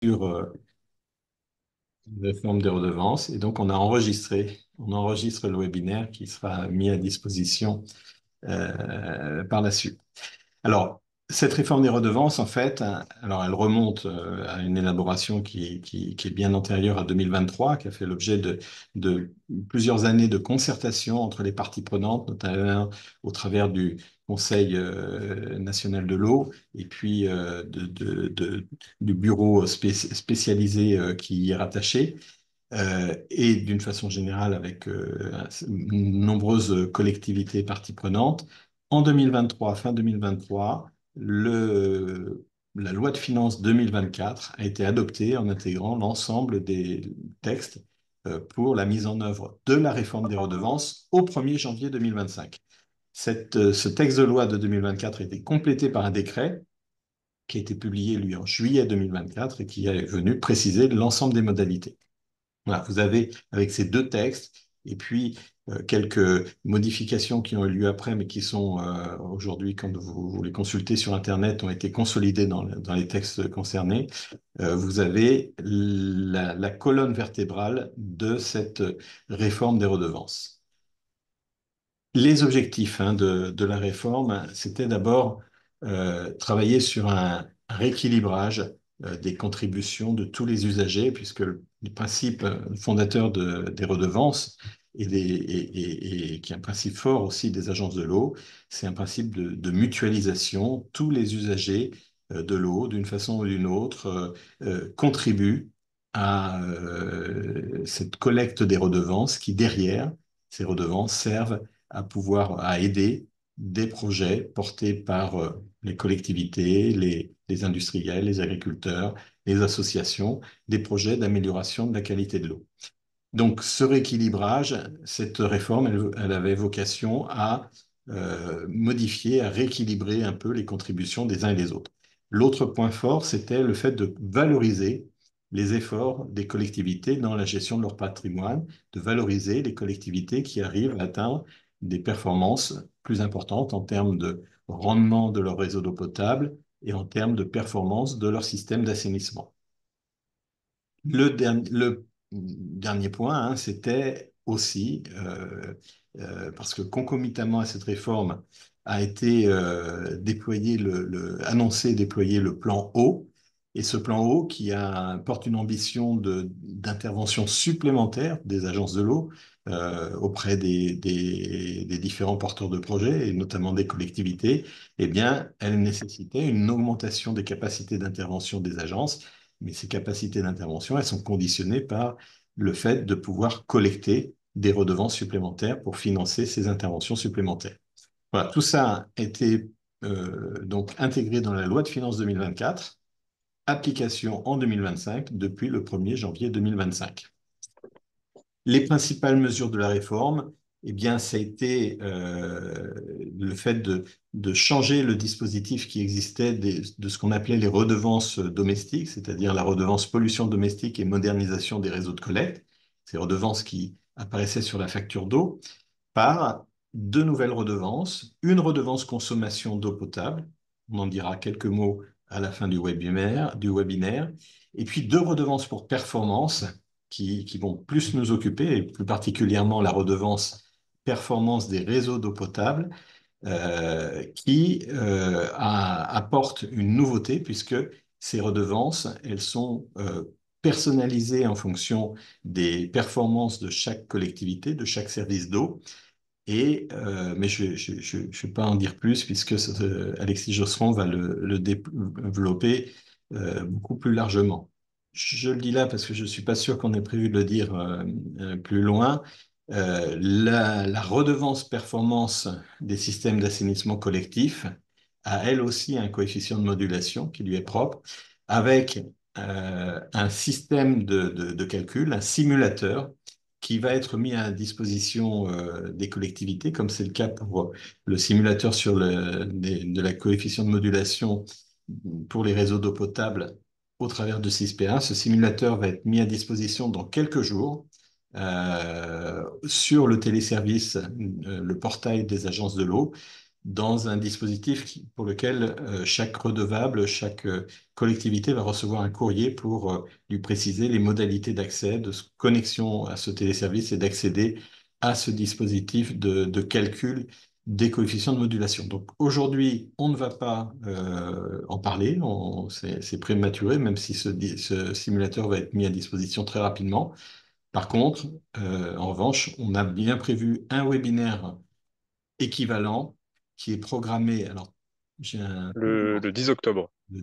sur la réforme des redevances. Et donc, on enregistre le webinaire qui sera mis à disposition par la suite. Alors, cette réforme des redevances, en fait, hein, alors elle remonte à une élaboration qui est bien antérieure à 2023, qui a fait l'objet de plusieurs années de concertation entre les parties prenantes, notamment au travers du Conseil national de l'eau et puis du bureau spécialisé qui y est rattaché et d'une façon générale avec nombreuses collectivités parties prenantes. En 2023, fin 2023, la loi de finances 2024 a été adoptée en intégrant l'ensemble des textes pour la mise en œuvre de la réforme des redevances au 1er janvier 2025. Ce texte de loi de 2024 a été complété par un décret qui a été publié, lui, en juillet 2024 et qui est venu préciser l'ensemble des modalités. Voilà, vous avez avec ces deux textes et puis quelques modifications qui ont eu lieu après, mais qui sont aujourd'hui, quand vous les consultez sur Internet, ont été consolidées dans les textes concernés. Vous avez la colonne vertébrale de cette réforme des redevances. Les objectifs de la réforme, c'était d'abord travailler sur un rééquilibrage des contributions de tous les usagers, puisque le principe fondateur des redevances et qui est un principe fort aussi des agences de l'eau, c'est un principe de mutualisation. Tous les usagers de l'eau, d'une façon ou d'une autre, contribuent à cette collecte des redevances qui, derrière, ces redevances servent à aider des projets portés par les collectivités, les industriels, les agriculteurs, les associations, des projets d'amélioration de la qualité de l'eau. Donc, ce rééquilibrage, cette réforme, elle avait vocation à modifier, à rééquilibrer un peu les contributions des uns et des autres. L'autre point fort, c'était le fait de valoriser les efforts des collectivités dans la gestion de leur patrimoine, de valoriser les collectivités qui arrivent à atteindre des performances plus importantes en termes de rendement de leur réseau d'eau potable et en termes de performance de leur système d'assainissement. Le dernier point, hein, c'était aussi, parce que concomitamment à cette réforme, a été annoncé et déployé le plan eau. Et ce plan eau porte une ambition d'intervention supplémentaire des agences de l'eau auprès des différents porteurs de projets, et notamment des collectivités, eh bien, elle nécessitait une augmentation des capacités d'intervention des agences, mais ces capacités d'intervention, elles sont conditionnées par le fait de pouvoir collecter des redevances supplémentaires pour financer ces interventions supplémentaires. Voilà, tout ça a été donc intégré dans la loi de finances 2024, application en 2025 depuis le 1er janvier 2025. Les principales mesures de la réforme, eh bien, ça a été le fait de changer le dispositif qui existait de ce qu'on appelait les redevances domestiques, c'est-à-dire la redevance pollution domestique et modernisation des réseaux de collecte, ces redevances qui apparaissaient sur la facture d'eau, par deux nouvelles redevances, une redevance consommation d'eau potable, on en dira quelques mots à la fin du webinaire, et puis deux redevances pour performance qui vont plus nous occuper, et plus particulièrement la redevance performance des réseaux d'eau potable, qui apporte une nouveauté puisque ces redevances, elles sont personnalisées en fonction des performances de chaque collectivité, de chaque service d'eau. Mais je ne vais pas en dire plus puisque Alexis Josserand va le développer beaucoup plus largement. Je le dis là parce que je ne suis pas sûr qu'on ait prévu de le dire plus loin. La redevance performance des systèmes d'assainissement collectif a elle aussi un coefficient de modulation qui lui est propre, avec un système de calcul, un simulateur qui va être mis à disposition des collectivités, comme c'est le cas pour le simulateur de la coefficient de modulation pour les réseaux d'eau potable au travers de CISPA. Ce simulateur va être mis à disposition dans quelques jours sur le téléservice, le portail des agences de l'eau. dans un dispositif pour lequel chaque redevable, chaque collectivité va recevoir un courrier pour lui préciser les modalités d'accès, de connexion à ce téléservice et d'accéder à ce dispositif de calcul des coefficients de modulation. Donc aujourd'hui, on ne va pas en parler, c'est prématuré, même si ce simulateur va être mis à disposition très rapidement. Par contre, en revanche, on a bien prévu un webinaire équivalent qui est programmé. Alors, j'ai un Le 10 octobre. le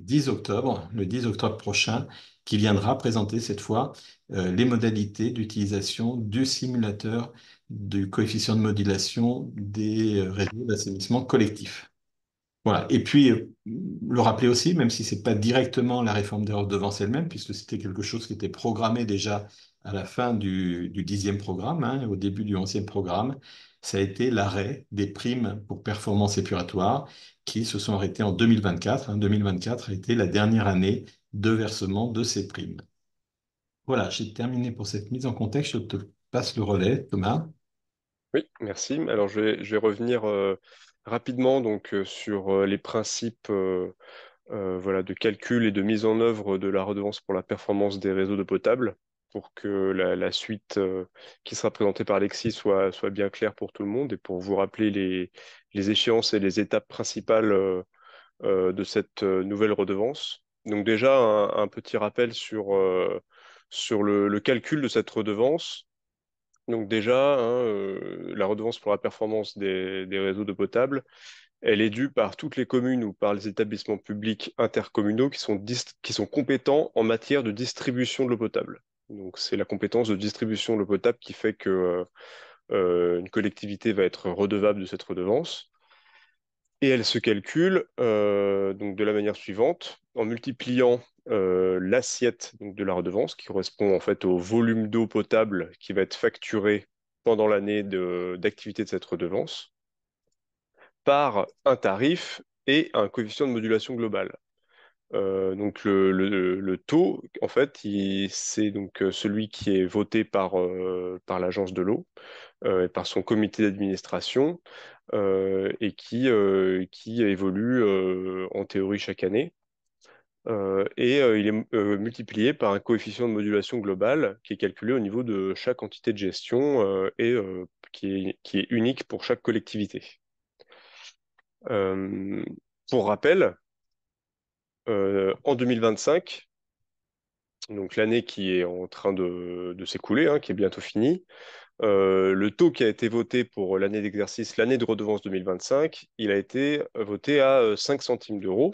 10 octobre prochain, qui viendra présenter cette fois les modalités d'utilisation du simulateur du coefficient de modulation des réseaux d'assainissement collectif. Voilà. Et puis, le rappeler aussi, même si c'est pas directement la réforme des redevances elle-même, puisque c'était quelque chose qui était programmé déjà à la fin du 10e programme, hein, au début du 11e programme, ça a été l'arrêt des primes pour performance épuratoire qui se sont arrêtées en 2024. 2024 a été la dernière année de versement de ces primes. Voilà, j'ai terminé pour cette mise en contexte. Je te passe le relais, Thomas. Oui, merci. Alors, je vais revenir rapidement donc, sur les principes voilà, de calcul et de mise en œuvre de la redevance pour la performance des réseaux d'eau potable, pour que la suite qui sera présentée par Alexis soit bien claire pour tout le monde et pour vous rappeler les échéances et les étapes principales de cette nouvelle redevance. Donc déjà, un petit rappel sur le calcul de cette redevance. Donc déjà, hein, la redevance pour la performance des réseaux d'eau potable, elle est due par toutes les communes ou par les établissements publics intercommunaux qui sont compétents en matière de distribution de l'eau potable. Donc c'est la compétence de distribution de l'eau potable qui fait que une collectivité va être redevable de cette redevance. Et elle se calcule donc de la manière suivante, en multipliant l'assiette donc, de la redevance, qui correspond en fait au volume d'eau potable qui va être facturé pendant l'année d'activité de cette redevance, par un tarif et un coefficient de modulation globale. Donc le taux, en fait, c'est donc celui qui est voté par l'agence de l'eau et par son comité d'administration et qui évolue en théorie chaque année. Il est multiplié par un coefficient de modulation global qui est calculé au niveau de chaque entité de gestion qui est unique pour chaque collectivité. Euh, pour rappel, en 2025, donc l'année qui est en train de s'écouler, hein, qui est bientôt finie, le taux qui a été voté pour l'année d'exercice, l'année de redevance 2025, il a été voté à 5 centimes d'euros.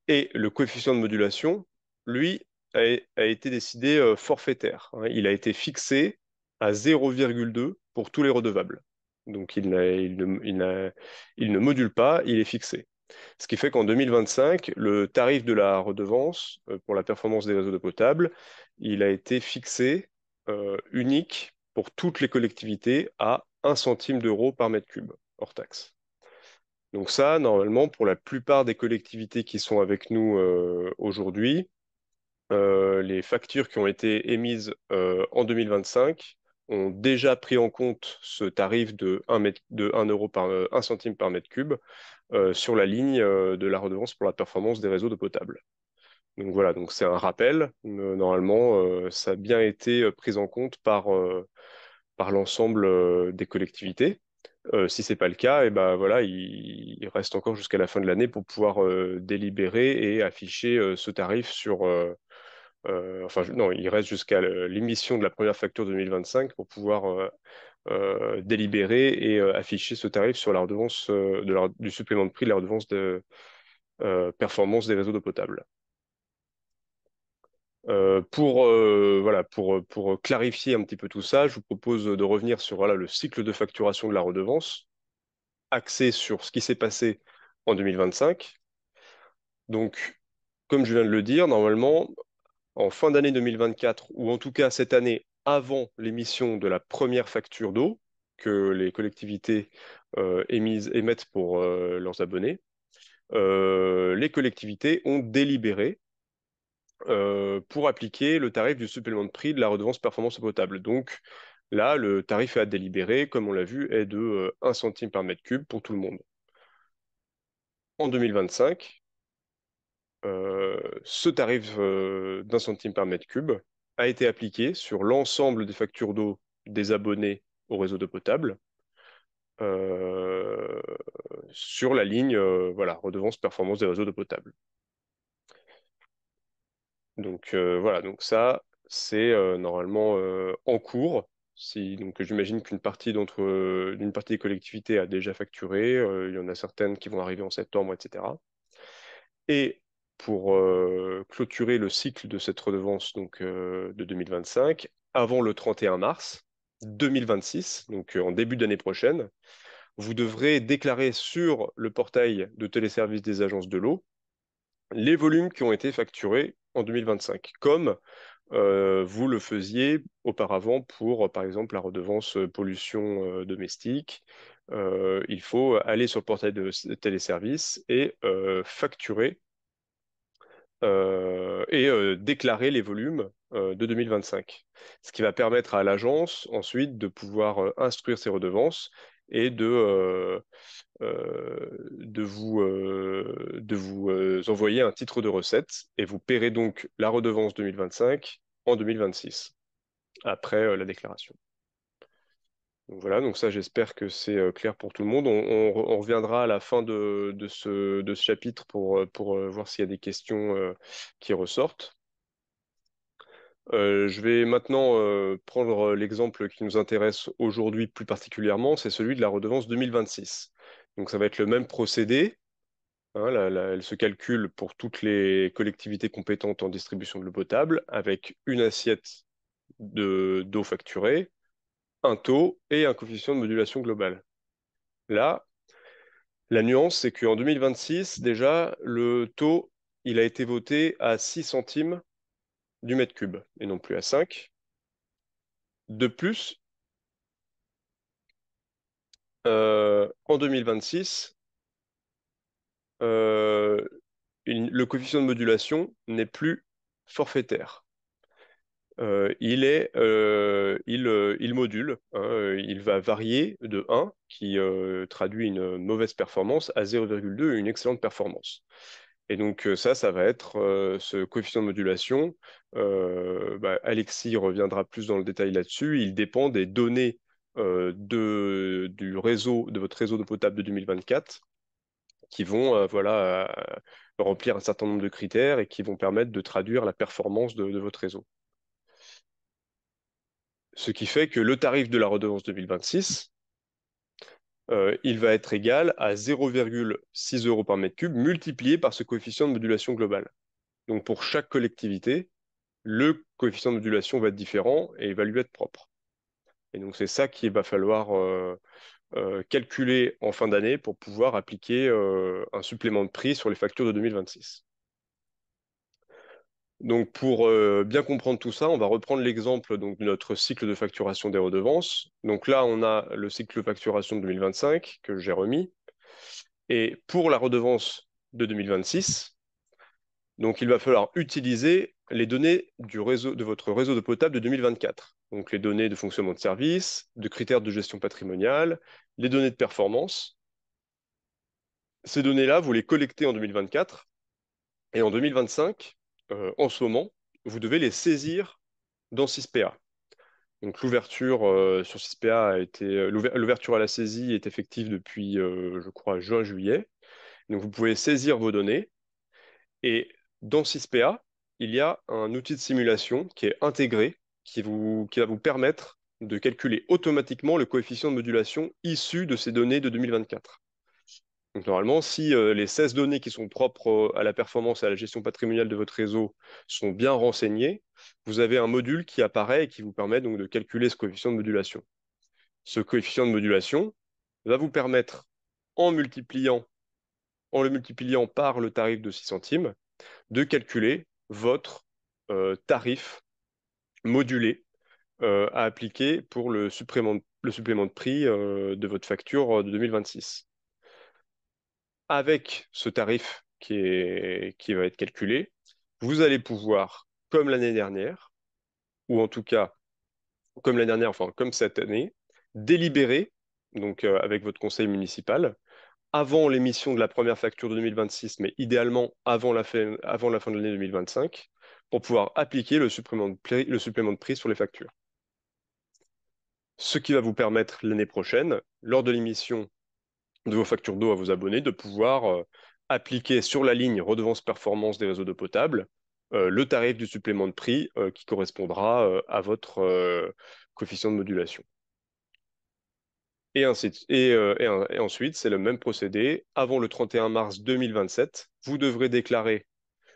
Et le coefficient de modulation, lui, a été décidé forfaitaire, hein. Il a été fixé à 0,2 pour tous les redevables. Donc il ne module pas, il est fixé. Ce qui fait qu'en 2025, le tarif de la redevance pour la performance des réseaux d'eau potable, il a été fixé unique pour toutes les collectivités à 1 centime d'euro par mètre cube, hors taxe. Donc ça, normalement, pour la plupart des collectivités qui sont avec nous aujourd'hui, les factures qui ont été émises en 2025 ont déjà pris en compte ce tarif de 1 euro par 1 centime par mètre cube sur la ligne de la redevance pour la performance des réseaux d'eau potable. Donc voilà, donc c'est un rappel. Normalement, ça a bien été pris en compte par l'ensemble des collectivités. Si c'est pas le cas, et ben voilà, il reste encore jusqu'à la fin de l'année pour pouvoir délibérer et afficher ce tarif non, il reste jusqu'à l'émission de la première facture 2025 pour pouvoir délibérer et afficher ce tarif sur la redevance du supplément de prix de la redevance de performance des réseaux d'eau potable. Pour clarifier un petit peu tout ça, je vous propose de revenir sur voilà, le cycle de facturation de la redevance, axé sur ce qui s'est passé en 2025. Donc, comme je viens de le dire, normalement, en fin d'année 2024, ou en tout cas cette année avant l'émission de la première facture d'eau que les collectivités émettent pour leurs abonnés, les collectivités ont délibéré pour appliquer le tarif du supplément de prix de la redevance performance eau potable. Donc là, le tarif à délibérer, comme on l'a vu, est de 1 centime par mètre cube pour tout le monde. en 2025, ce tarif d'un centime par mètre cube a été appliqué sur l'ensemble des factures d'eau des abonnés au réseau d'eau potable euh, sur la ligne voilà, redevance performance des réseaux d'eau potable. Donc voilà, donc ça, c'est normalement en cours. Si, donc j'imagine d'une partie des collectivités a déjà facturé, il y en a certaines qui vont arriver en septembre, etc. Et pour clôturer le cycle de cette redevance donc, de 2025, avant le 31 mars 2026, donc en début d'année prochaine, vous devrez déclarer sur le portail de téléservice des agences de l'eau les volumes qui ont été facturés en 2025, comme vous le faisiez auparavant pour, par exemple, la redevance pollution domestique. Il faut aller sur le portail de téléservice et facturer déclarer les volumes de 2025. Ce qui va permettre à l'agence ensuite de pouvoir instruire ses redevances et de vous envoyer un titre de recette et vous paierez donc la redevance 2025 en 2026 après la déclaration. Donc voilà, donc ça j'espère que c'est clair pour tout le monde. On reviendra à la fin de ce chapitre pour voir s'il y a des questions qui ressortent. Je vais maintenant prendre l'exemple qui nous intéresse aujourd'hui plus particulièrement, c'est celui de la redevance 2026. Donc ça va être le même procédé, hein, elle se calcule pour toutes les collectivités compétentes en distribution de l'eau potable avec une assiette d'eau facturée, un taux et un coefficient de modulation globale. Là, la nuance, c'est qu'en 2026, déjà, le taux, il a été voté à 6 centimes du mètre cube et non plus à 5. De plus, en 2026, euh, le coefficient de modulation n'est plus forfaitaire. Il module, hein, il va varier de 1, qui traduit une mauvaise performance, à 0,2, une excellente performance. Et donc ça va être ce coefficient de modulation. Alexis reviendra plus dans le détail là-dessus. Il dépend des données du réseau, de votre réseau d'eau potable de 2024 qui vont remplir un certain nombre de critères et qui vont permettre de traduire la performance de votre réseau. Ce qui fait que le tarif de la redevance 2026, il va être égal à 0,6 euros par mètre cube multiplié par ce coefficient de modulation global. Donc pour chaque collectivité, le coefficient de modulation va être différent et il va lui être propre. Et donc c'est ça qu'il va falloir calculer en fin d'année pour pouvoir appliquer un supplément de prix sur les factures de 2026. Donc pour bien comprendre tout ça, on va reprendre l'exemple donc, de notre cycle de facturation des redevances. Donc là, on a le cycle de facturation de 2025 que j'ai remis. Et pour la redevance de 2026, donc il va falloir utiliser les données du réseau, de votre réseau de potable de 2024. Donc les données de fonctionnement de service, de critères de gestion patrimoniale, les données de performance. Ces données-là, vous les collectez en 2024 et en 2025, en ce moment, vous devez les saisir dans SysPA. Donc l'ouverture sur SysPA l'ouverture à la saisie est effective depuis, je crois, juin-juillet. Donc vous pouvez saisir vos données et dans SysPA, il y a un outil de simulation qui est intégré, qui va vous permettre de calculer automatiquement le coefficient de modulation issu de ces données de 2024. Donc normalement, si les 16 données qui sont propres à la performance et à la gestion patrimoniale de votre réseau sont bien renseignées, vous avez un module qui apparaît et qui vous permet donc de calculer ce coefficient de modulation. Ce coefficient de modulation va vous permettre, en en le multipliant par le tarif de 6 centimes, de calculer votre tarif modulé à appliquer pour le supplément de prix de votre facture de 2026. Avec ce tarif qui va être calculé, vous allez pouvoir, comme l'année dernière, ou en tout cas comme l'année dernière, enfin comme cette année, délibérer, donc avec votre conseil municipal, avant l'émission de la première facture de 2026, mais idéalement avant la fin de l'année 2025, pour pouvoir appliquer le supplément de prix sur les factures. Ce qui va vous permettre l'année prochaine, lors de l'émission de vos factures d'eau à vos abonnés, de pouvoir appliquer sur la ligne redevance performance des réseaux d'eau potable le tarif du supplément de prix qui correspondra à votre coefficient de modulation. Et ensuite, c'est le même procédé. Avant le 31 mars 2027, vous devrez déclarer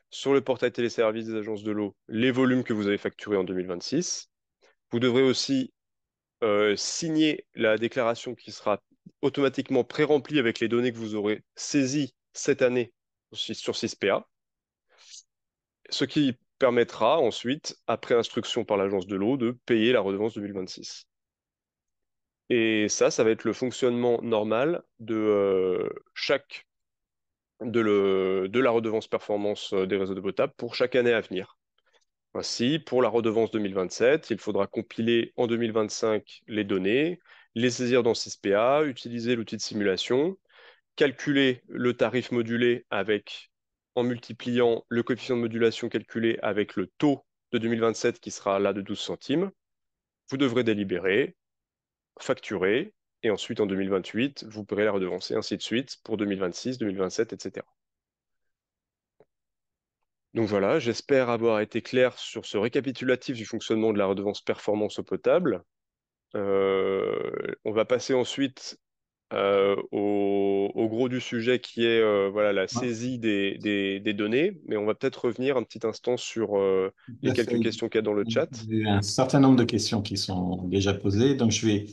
sur le portail téléservice des agences de l'eau les volumes que vous avez facturés en 2026. Vous devrez aussi signer la déclaration qui sera automatiquement pré-remplie avec les données que vous aurez saisies cette année sur 6PA, ce qui permettra ensuite, après instruction par l'agence de l'eau, de payer la redevance 2026. Et ça va être le fonctionnement normal de la redevance performance des réseaux d'eau potable pour chaque année à venir. Ainsi, pour la redevance 2027, il faudra compiler en 2025 les données, les saisir dans 6PA, utiliser l'outil de simulation, calculer le tarif modulé en multipliant le coefficient de modulation calculé avec le taux de 2027 qui sera là de 12 centimes. Vous devrez délibérer, facturer, et ensuite en 2028, vous paierez la redevance, et ainsi de suite pour 2026, 2027, etc. Donc voilà, j'espère avoir été clair sur ce récapitulatif du fonctionnement de la redevance performance eau potable. On va passer ensuite au gros du sujet qui est voilà, la Ouais, saisie des données, mais on va peut-être revenir un petit instant sur tout les à fait. quelques questions qu'il y a dans le chat. Il y a eu un certain nombre de questions qui sont déjà posées, donc je vais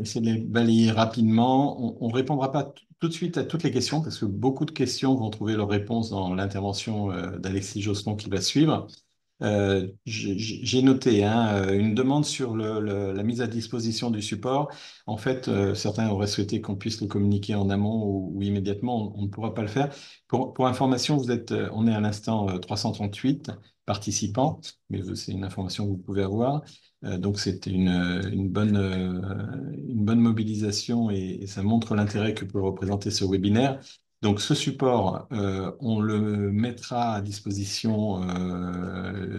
essayer de les balayer rapidement. On ne répondra pas tout de suite à toutes les questions parce que beaucoup de questions vont trouver leur réponse dans l'intervention d'Alexis Josselon qui va suivre. J'ai noté hein, une demande sur la mise à disposition du support. En fait, certains auraient souhaité qu'on puisse le communiquer en amont ou immédiatement. On ne pourra pas le faire. Pour information, on est à l'instant 338 participants, mais c'est une information que vous pouvez avoir. Donc, c'était une bonne mobilisation et ça montre l'intérêt que peut représenter ce webinaire. Donc ce support, on le mettra à disposition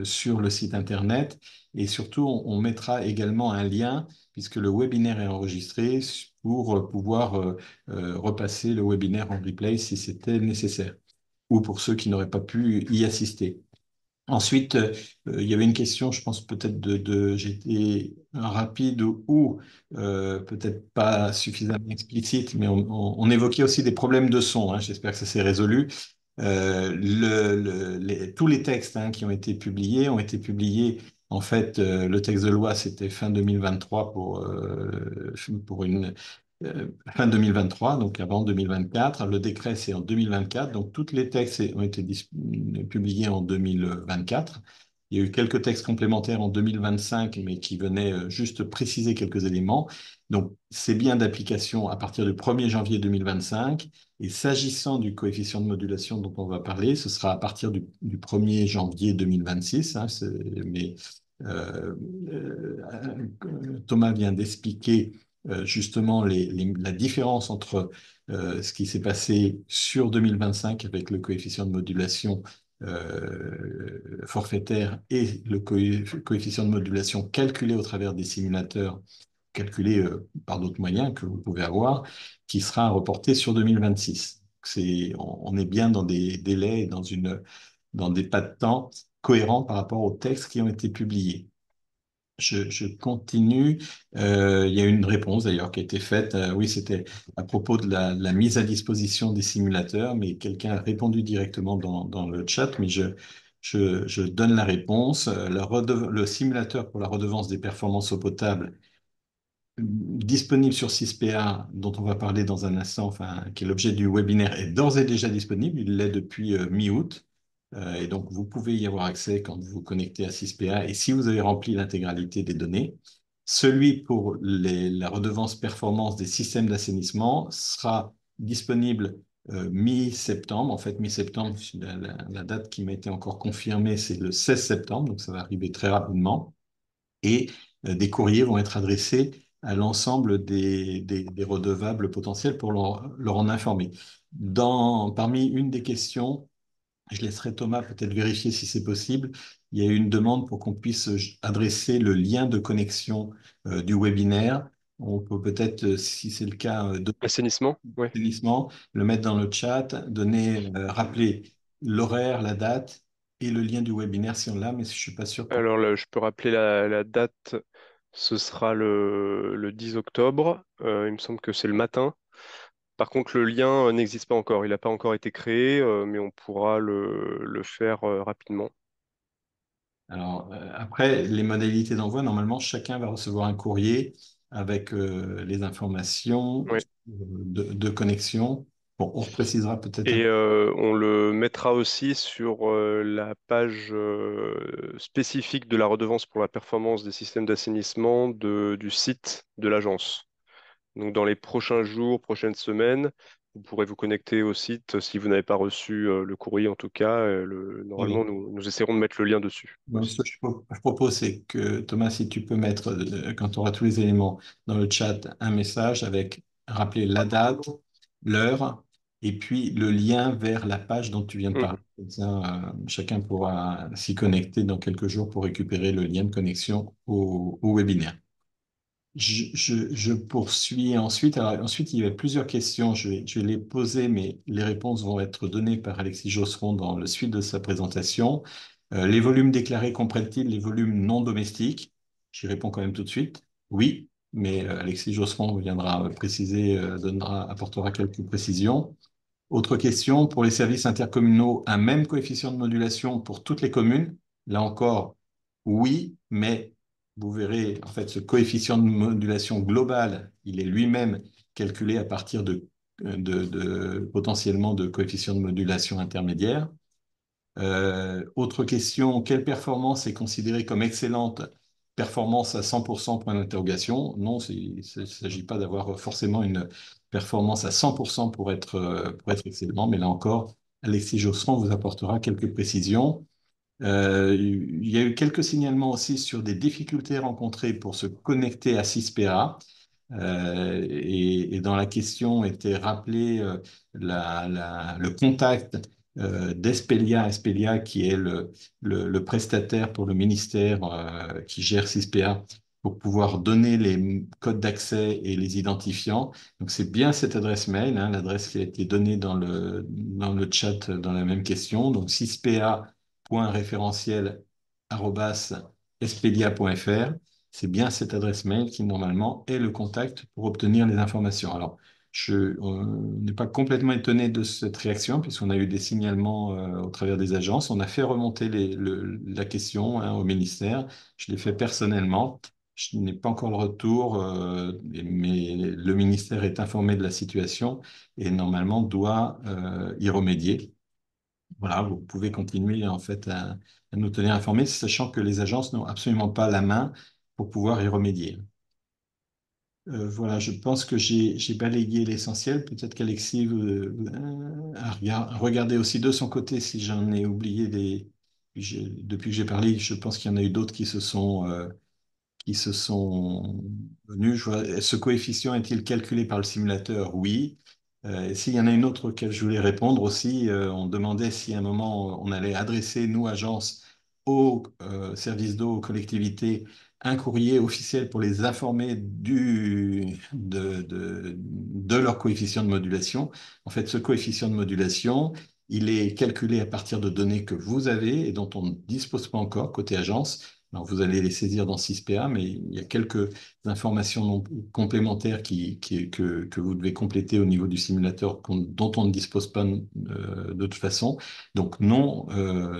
sur le site Internet et surtout on mettra également un lien puisque le webinaire est enregistré pour pouvoir repasser le webinaire en replay si c'était nécessaire ou pour ceux qui n'auraient pas pu y assister. Ensuite, il y avait une question, je pense peut-être j'étais rapide ou peut-être pas suffisamment explicite, mais on évoquait aussi des problèmes de son. Hein, j'espère que ça s'est résolu. Tous les textes hein, qui ont été publiés. En fait, le texte de loi, c'était fin 2023 pour une fin 2023, donc avant 2024. Le décret, c'est en 2024. Donc, tous les textes ont été publiés en 2024. Il y a eu quelques textes complémentaires en 2025, mais qui venaient juste préciser quelques éléments. Donc, c'est bien d'application à partir du 1er janvier 2025. Et s'agissant du coefficient de modulation dont on va parler, ce sera à partir du 1er janvier 2026. Hein, mais euh, Thomas vient d'expliquer justement la différence entre ce qui s'est passé sur 2025 avec le coefficient de modulation forfaitaire et le coefficient de modulation calculé au travers des simulateurs, calculé par d'autres moyens que vous pouvez avoir, qui sera reporté sur 2026. On est bien dans des délais, dans des pas de temps cohérents par rapport aux textes qui ont été publiés. Je continue. Il y a une réponse d'ailleurs qui a été faite. Oui, c'était à propos de la mise à disposition des simulateurs, mais quelqu'un a répondu directement dans le chat, mais je donne la réponse. Le simulateur pour la redevance des performances eau potable disponible sur 6PA, dont on va parler dans un instant, enfin, qui est l'objet du webinaire, est d'ores et déjà disponible. Il l'est depuis mi-août. Et donc, vous pouvez y avoir accès quand vous vous connectez à 6PA et si vous avez rempli l'intégralité des données. Celui pour la redevance performance des systèmes d'assainissement sera disponible mi-septembre. En fait, mi-septembre, la date qui m'a été encore confirmée, c'est le 16 septembre, donc ça va arriver très rapidement. Et des courriers vont être adressés à l'ensemble des redevables potentiels pour leur en informer. Parmi une des questions, je laisserai Thomas peut-être vérifier si c'est possible. Il y a eu une demande pour qu'on puisse adresser le lien de connexion du webinaire. On peut peut-être, si c'est le cas, Assainissement, oui. assainissement, le mettre dans le chat, rappeler l'horaire, la date et le lien du webinaire si on l'a, mais je suis pas sûr pour. Alors là, je peux rappeler la date, ce sera le 10 octobre. Il me semble que c'est le matin. Par contre, le lien n'existe pas encore. Il n'a pas encore été créé, mais on pourra le faire rapidement. Alors, après, les modalités d'envoi, normalement, chacun va recevoir un courrier avec les informations Oui. de connexion. Bon, on reprécisera peut-être un Et on le mettra aussi sur la page spécifique de la redevance pour la performance des systèmes d'assainissement du site de l'agence. Donc dans les prochains jours, prochaines semaines, vous pourrez vous connecter au site si vous n'avez pas reçu le courrier en tout cas. Normalement, peu. nous essaierons de mettre le lien dessus Donc, ce aussi. que je propose, c'est que Thomas, si tu peux mettre, quand tu auras tous les éléments dans le chat, un message avec rappeler la date, l'heure, et puis le lien vers la page dont tu viens de parler. Mhm. Comme ça, chacun pourra s'y connecter dans quelques jours pour récupérer le lien de connexion au webinaire. Je poursuis ensuite. Alors, ensuite, il y avait plusieurs questions. Je vais les poser, mais les réponses vont être données par Alexis Josseron dans le suite de sa présentation. Les volumes déclarés comprennent-ils les volumes non domestiques? J'y réponds quand même tout de suite. Oui, mais Alexis Josseron viendra préciser, apportera quelques précisions. Autre question, pour les services intercommunaux, un même coefficient de modulation pour toutes les communes? Là encore, oui, mais vous verrez, en fait, ce coefficient de modulation global, il est lui-même calculé à partir potentiellement de coefficients de modulation intermédiaires. Autre question, quelle performance est considérée comme excellente? Performance à 100%, point d'interrogation. Non, il ne s'agit pas d'avoir forcément une performance à 100% pour être excellent, mais là encore, Alexis Josserand vous apportera quelques précisions. Il y a eu quelques signalements aussi sur des difficultés rencontrées pour se connecter à CISPEA. Et dans la question était rappelé le contact d'Espelia, qui est le prestataire pour le ministère qui gère CISPEA, pour pouvoir donner les codes d'accès et les identifiants. Donc c'est bien cette adresse mail, hein, l'adresse qui a été donnée dans le chat dans la même question. Donc cispea.référentiel@espelia.fr. C'est bien cette adresse mail qui, normalement, est le contact pour obtenir les informations. Alors, on n'est pas complètement étonné de cette réaction, puisqu'on a eu des signalements au travers des agences. On a fait remonter la question hein, au ministère. Je l'ai fait personnellement. Je n'ai pas encore le retour, mais le ministère est informé de la situation et normalement doit y remédier. Voilà, vous pouvez continuer en fait à nous tenir informés, sachant que les agences n'ont absolument pas la main pour pouvoir y remédier. Voilà, je pense que j'ai balayé l'essentiel. Peut-être qu'Alexis a regardé aussi de son côté si j'en ai oublié depuis que j'ai parlé, je pense qu'il y en a eu d'autres qui se sont venus. Ce coefficient est-il calculé par le simulateur? Oui. S'il y en a une autre auquel je voulais répondre aussi, on demandait si à un moment on allait adresser, nous, agences, aux services d'eau, aux collectivités, un courrier officiel pour les informer de leur coefficient de modulation. En fait, ce coefficient de modulation, il est calculé à partir de données que vous avez et dont on ne dispose pas encore côté agence. Alors, vous allez les saisir dans 6PA, mais il y a quelques informations complémentaires que vous devez compléter au niveau du simulateur dont on ne dispose pas de toute façon. Donc non,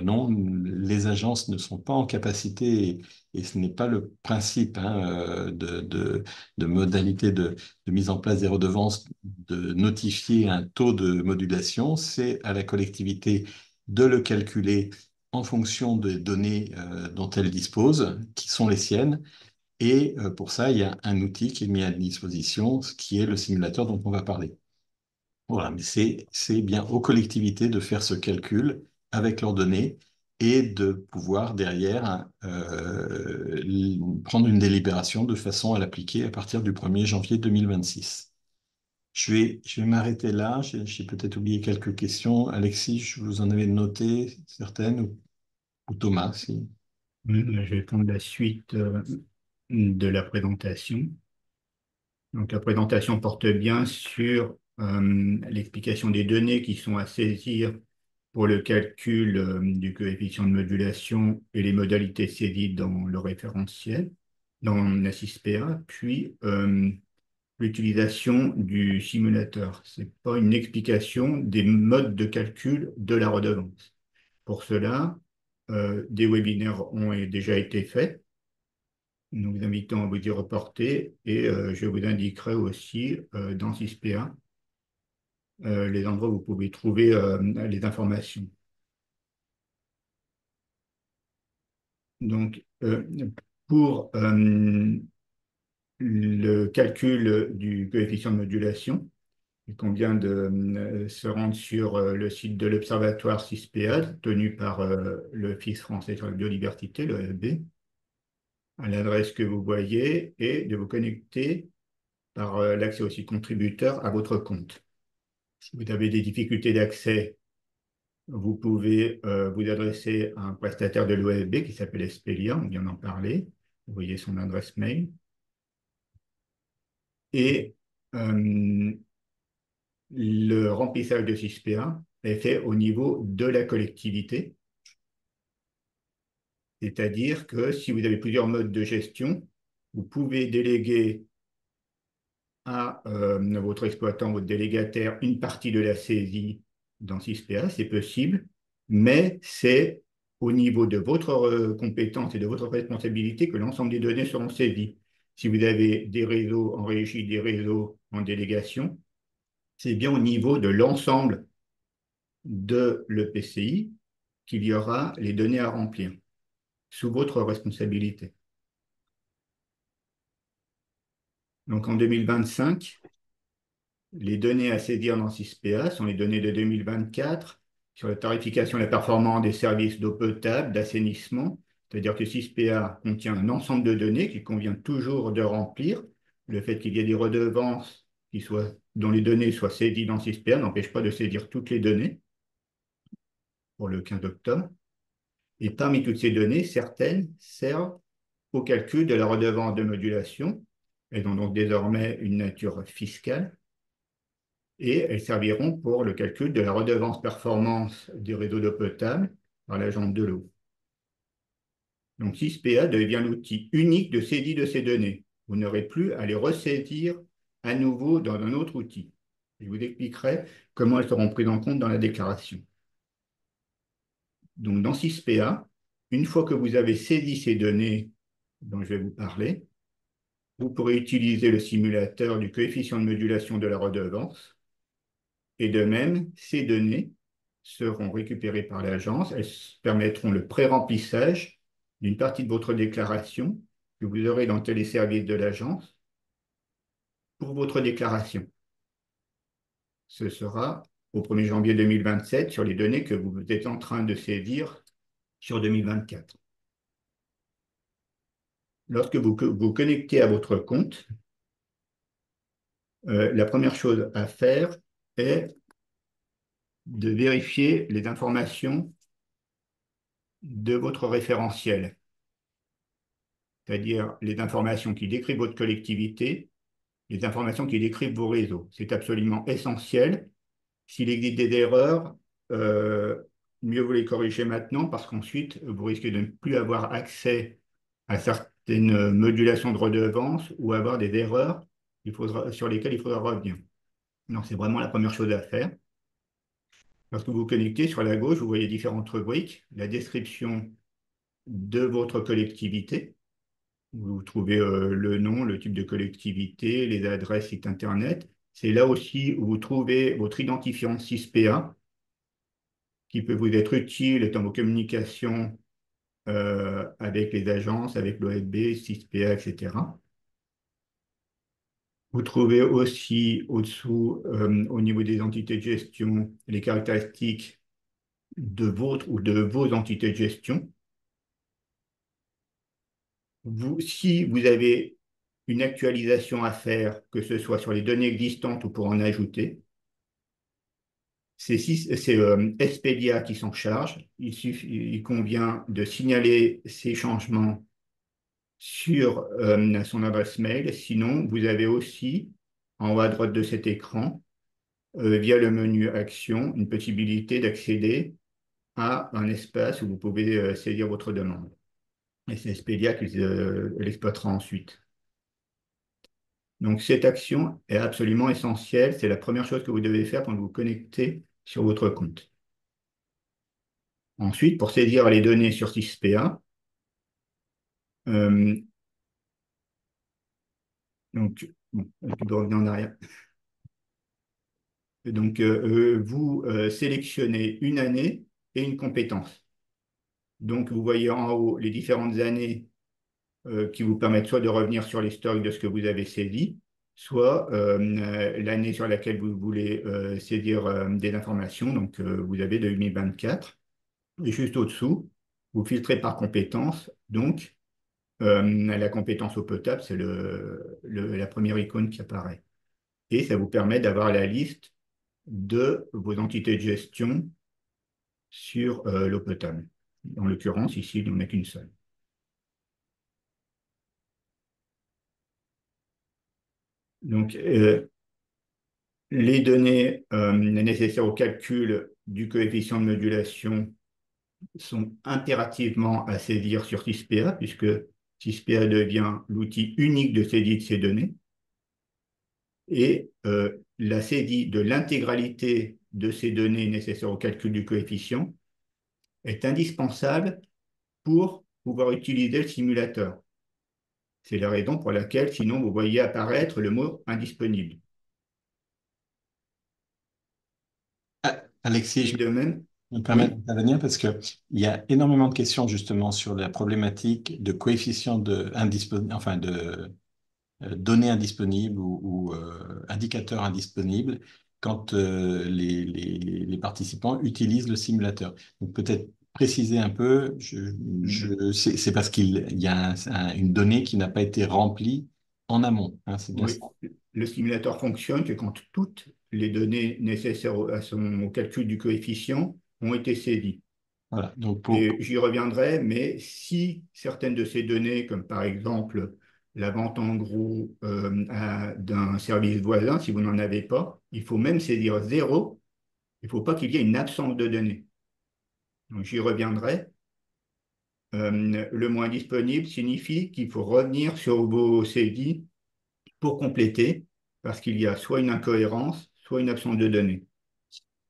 non, les agences ne sont pas en capacité, et ce n'est pas le principe hein, de modalité de mise en place des redevances, de notifier un taux de modulation. C'est à la collectivité de le calculer en fonction des données dont elle dispose, qui sont les siennes. Et pour ça, il y a un outil qui est mis à disposition, ce qui est le simulateur dont on va parler. Voilà, mais c'est bien aux collectivités de faire ce calcul avec leurs données et de pouvoir derrière prendre une délibération de façon à l'appliquer à partir du 1er janvier 2026. Je vais m'arrêter là. J'ai peut-être oublié quelques questions. Alexis, je vous en avais noté certaines, ou Thomas, si. Je vais prendre la suite de la présentation. Donc, la présentation porte bien sur l'explication des données qui sont à saisir pour le calcul du coefficient de modulation et les modalités saisies dans le référentiel, dans la 6PA, puis l'utilisation du simulateur. Ce n'est pas une explication des modes de calcul de la redevance. Pour cela, des webinaires ont déjà été faits. Nous vous invitons à vous y reporter et je vous indiquerai aussi dans 6PA les endroits où vous pouvez trouver les informations. Donc, pour le calcul du coefficient de modulation, il convient de se rendre sur le site de l'Observatoire 6PA, tenu par l'Office français sur la biodiversité, l'OFB, à l'adresse que vous voyez, et de vous connecter par l'accès au site contributeur à votre compte. Si vous avez des difficultés d'accès, vous pouvez vous adresser à un prestataire de l'OFB qui s'appelle Espelia, on vient d'en parler. Vous voyez son adresse mail. Et le remplissage de 6PA est fait au niveau de la collectivité. C'est-à-dire que si vous avez plusieurs modes de gestion, vous pouvez déléguer à votre exploitant, votre délégataire, une partie de la saisie dans 6PA, c'est possible, mais c'est au niveau de votre compétence et de votre responsabilité que l'ensemble des données seront saisies. Si vous avez des réseaux en régie, des réseaux en délégation, c'est bien au niveau de l'ensemble de l'EPCI qu'il y aura les données à remplir, sous votre responsabilité. Donc en 2025, les données à saisir dans 6PA sont les données de 2024 sur la tarification et la performance des services d'eau potable, d'assainissement. C'est-à-dire que 6PA contient un ensemble de données qu'il convient toujours de remplir. Le fait qu'il y ait des redevances dont les données soient saisies dans 6PA n'empêche pas de saisir toutes les données pour le 15 octobre. Et parmi toutes ces données, certaines servent au calcul de la redevance de modulation. Elles ont donc désormais une nature fiscale et elles serviront pour le calcul de la redevance performance des réseaux d'eau potable par l'agence de l'eau. Donc 6PA devient l'outil unique de saisie de ces données. Vous n'aurez plus à les ressaisir à nouveau dans un autre outil. Je vous expliquerai comment elles seront prises en compte dans la déclaration. Donc dans 6PA, une fois que vous avez saisi ces données dont je vais vous parler, vous pourrez utiliser le simulateur du coefficient de modulation de la redevance. Et de même, ces données seront récupérées par l'agence. Elles permettront le pré-remplissage d'une partie de votre déclaration que vous aurez dans le téléservice de l'agence pour votre déclaration. Ce sera au 1er janvier 2027 sur les données que vous êtes en train de saisir sur 2024. Lorsque vous vous connectez à votre compte, la première chose à faire est de vérifier les informations de votre référentiel, c'est-à-dire les informations qui décrivent votre collectivité, les informations qui décrivent vos réseaux. C'est absolument essentiel. S'il existe des erreurs, mieux vous les corriger maintenant parce qu'ensuite, vous risquez de ne plus avoir accès à certaines modulations de redevance ou avoir des erreurs sur lesquelles il faudra revenir. Donc, c'est vraiment la première chose à faire. Lorsque vous vous connectez, sur la gauche, vous voyez différentes rubriques. La description de votre collectivité. Vous trouvez le nom, le type de collectivité, les adresses, site internet. C'est là aussi où vous trouvez votre identifiant 6PA qui peut vous être utile dans vos communications avec les agences, avec l'OFB, 6PA, etc. Vous trouvez aussi au-dessous, au niveau des entités de gestion, les caractéristiques de votre ou de vos entités de gestion. Si vous avez une actualisation à faire, que ce soit sur les données existantes ou pour en ajouter, c'est Expedia qui s'en charge. Il convient de signaler ces changements sur son adresse mail. Sinon, vous avez aussi, en haut à droite de cet écran, via le menu Action, une possibilité d'accéder à un espace où vous pouvez saisir votre demande. Et c'est Expedia qui l'exploitera ensuite. Donc, cette action est absolument essentielle. C'est la première chose que vous devez faire quand vous vous connectez sur votre compte. Ensuite, pour saisir les données sur SysPA, euh, donc, bon, je dois revenir en arrière. Donc, vous sélectionnez une année et une compétence. Donc, vous voyez en haut les différentes années qui vous permettent soit de revenir sur les stocks de ce que vous avez saisi, soit l'année sur laquelle vous voulez saisir des informations. Donc, vous avez 2024. Et juste au-dessous, vous filtrez par compétence. Donc, la compétence eau potable, c'est la première icône qui apparaît. Et ça vous permet d'avoir la liste de vos entités de gestion sur l'eau potable. En l'occurrence, ici, il n'y en a qu'une seule. Donc, les données nécessaires au calcul du coefficient de modulation sont impérativement à saisir sur SysPA, puisque SysPA devient l'outil unique de saisie de ces données. Et la saisie de l'intégralité de ces données nécessaires au calcul du coefficient est indispensable pour pouvoir utiliser le simulateur. C'est la raison pour laquelle, sinon, vous voyez apparaître le mot indisponible. Alexis, Et de même, je me permets oui, d'intervenir parce qu'il y a énormément de questions justement sur la problématique de coefficient enfin de données indisponibles ou indicateurs indisponibles quand les participants utilisent le simulateur. Donc peut-être préciser un peu, c'est parce qu'il y a une donnée qui n'a pas été remplie en amont, hein, c'est bien ça. oui, le simulateur fonctionne que quand toutes les données nécessaires au calcul du coefficient ont été saisies. Voilà, donc Et j'y reviendrai, mais si certaines de ces données, comme par exemple la vente en gros d'un service voisin, si vous n'en avez pas, il faut même saisir zéro. Il ne faut pas qu'il y ait une absence de données. Donc j'y reviendrai. Le moins disponible signifie qu'il faut revenir sur vos saisies pour compléter, parce qu'il y a soit une incohérence, soit une absence de données.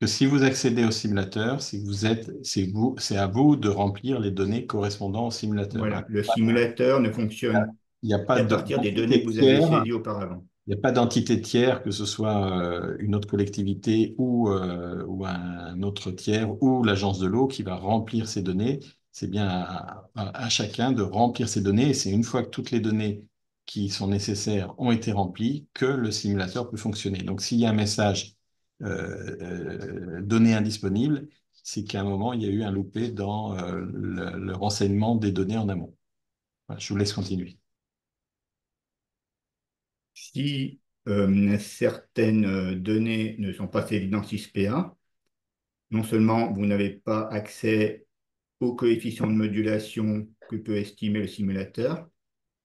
que si vous accédez au simulateur, c'est à vous de remplir les données correspondant au simulateur, hein. Voilà, le simulateur ne fonctionne Il n'y a pas qu'à partir des données d'entité que vous avez tiers. saisies auparavant. Il n'y a pas d'entité tiers, que ce soit une autre collectivité ou un autre tiers ou l'agence de l'eau qui va remplir ces données. C'est bien à chacun de remplir ces données et c'est une fois que toutes les données qui sont nécessaires ont été remplies que le simulateur peut fonctionner. Donc s'il y a un message données indisponibles, c'est qu'à un moment, il y a eu un loupé dans le renseignement des données en amont. Voilà, je vous laisse continuer. Si certaines données ne sont pas saisies dans SysPA, non seulement vous n'avez pas accès au coefficient de modulation que peut estimer le simulateur,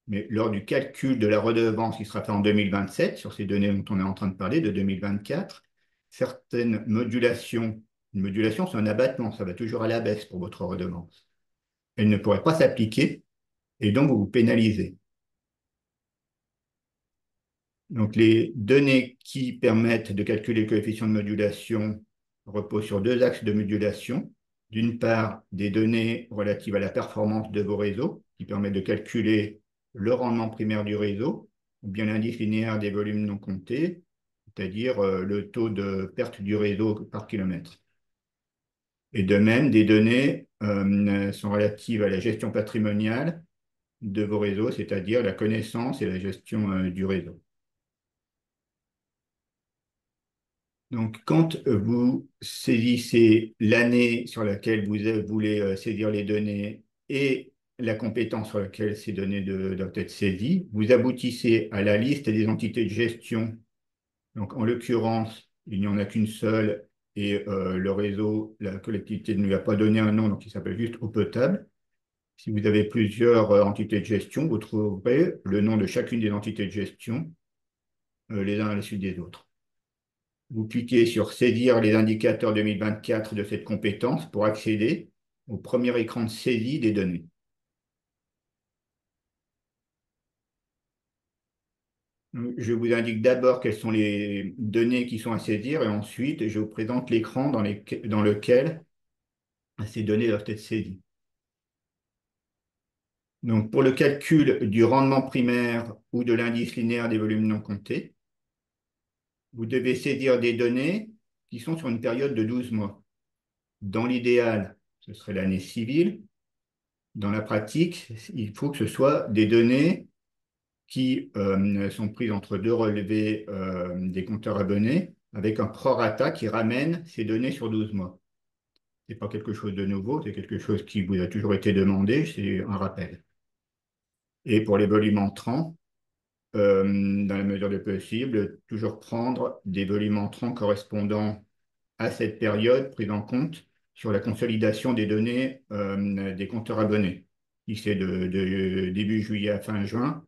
mais lors du calcul de la redevance qui sera fait en 2027, sur ces données dont on est en train de parler, de 2024, certaines modulations, une modulation c'est un abattement, ça va toujours à la baisse pour votre redevance. Elle ne pourrait pas s'appliquer et donc vous vous pénalisez. Donc, les données qui permettent de calculer le coefficient de modulation reposent sur deux axes de modulation. D'une part, des données relatives à la performance de vos réseaux, qui permettent de calculer le rendement primaire du réseau, ou bien l'indice linéaire des volumes non comptés, c'est-à-dire le taux de perte du réseau par kilomètre. Et de même, des données sont relatives à la gestion patrimoniale de vos réseaux, c'est-à-dire la connaissance et la gestion du réseau. Donc, quand vous saisissez l'année sur laquelle vous voulez saisir les données et la compétence sur laquelle ces données doivent être saisies, vous aboutissez à la liste des entités de gestion. Donc, en l'occurrence, il n'y en a qu'une seule et le réseau, la collectivité ne lui a pas donné un nom, donc il s'appelle juste eau potable. Si vous avez plusieurs entités de gestion, vous trouverez le nom de chacune des entités de gestion les uns à la suite des autres. Vous cliquez sur Saisir les indicateurs 2024 de cette compétence pour accéder au premier écran de saisie des données. Je vous indique d'abord quelles sont les données qui sont à saisir et ensuite je vous présente l'écran dans lequel ces données doivent être saisies. Donc, pour le calcul du rendement primaire ou de l'indice linéaire des volumes non comptés, vous devez saisir des données qui sont sur une période de 12 mois. Dans l'idéal, ce serait l'année civile. Dans la pratique, il faut que ce soit des données qui sont prises entre deux relevés des compteurs abonnés avec un prorata qui ramène ces données sur 12 mois. Ce n'est pas quelque chose de nouveau, c'est quelque chose qui vous a toujours été demandé, c'est un rappel. Et pour les volumes entrants, dans la mesure du possible, toujours prendre des volumes entrants correspondant à cette période prise en compte sur la consolidation des données des compteurs abonnés. Si c'est de début juillet à fin juin,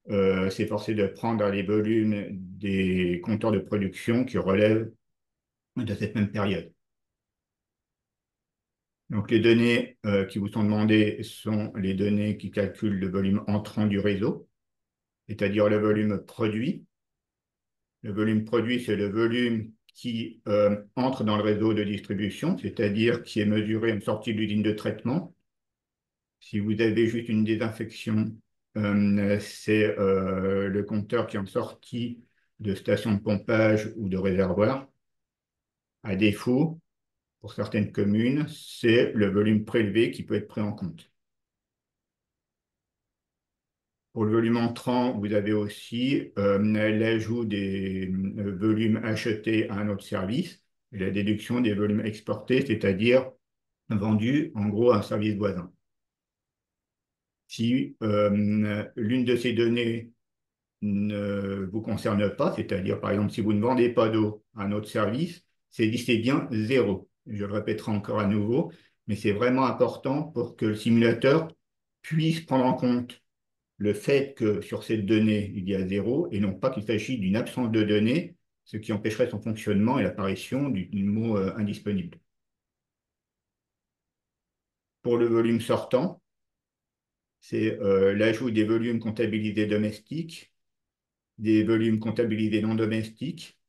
c'est forcé de prendre les volumes des compteurs de production qui relèvent de cette même période. Donc les données qui vous sont demandées sont les données qui calculent le volume entrant du réseau, c'est-à-dire le volume produit. Le volume produit, c'est le volume qui entre dans le réseau de distribution, c'est-à-dire qui est mesuré en sortie de l'usine de traitement. Si vous avez juste une désinfection, c'est le compteur qui est en sortie de station de pompage ou de réservoir. À défaut, pour certaines communes, c'est le volume prélevé qui peut être pris en compte. Pour le volume entrant, vous avez aussi l'ajout des volumes achetés à un autre service et la déduction des volumes exportés, c'est-à-dire vendus en gros à un service voisin. Si l'une de ces données ne vous concerne pas, c'est-à-dire par exemple si vous ne vendez pas d'eau à un autre service, c'est bien zéro. Je le répéterai encore à nouveau, mais c'est vraiment important pour que le simulateur puisse prendre en compte le fait que sur cette donnée, il y a zéro, et non pas qu'il s'agit d'une absence de données, ce qui empêcherait son fonctionnement et l'apparition du mot indisponible. Pour le volume sortant, c'est l'ajout des volumes comptabilisés domestiques, des volumes comptabilisés non domestiques,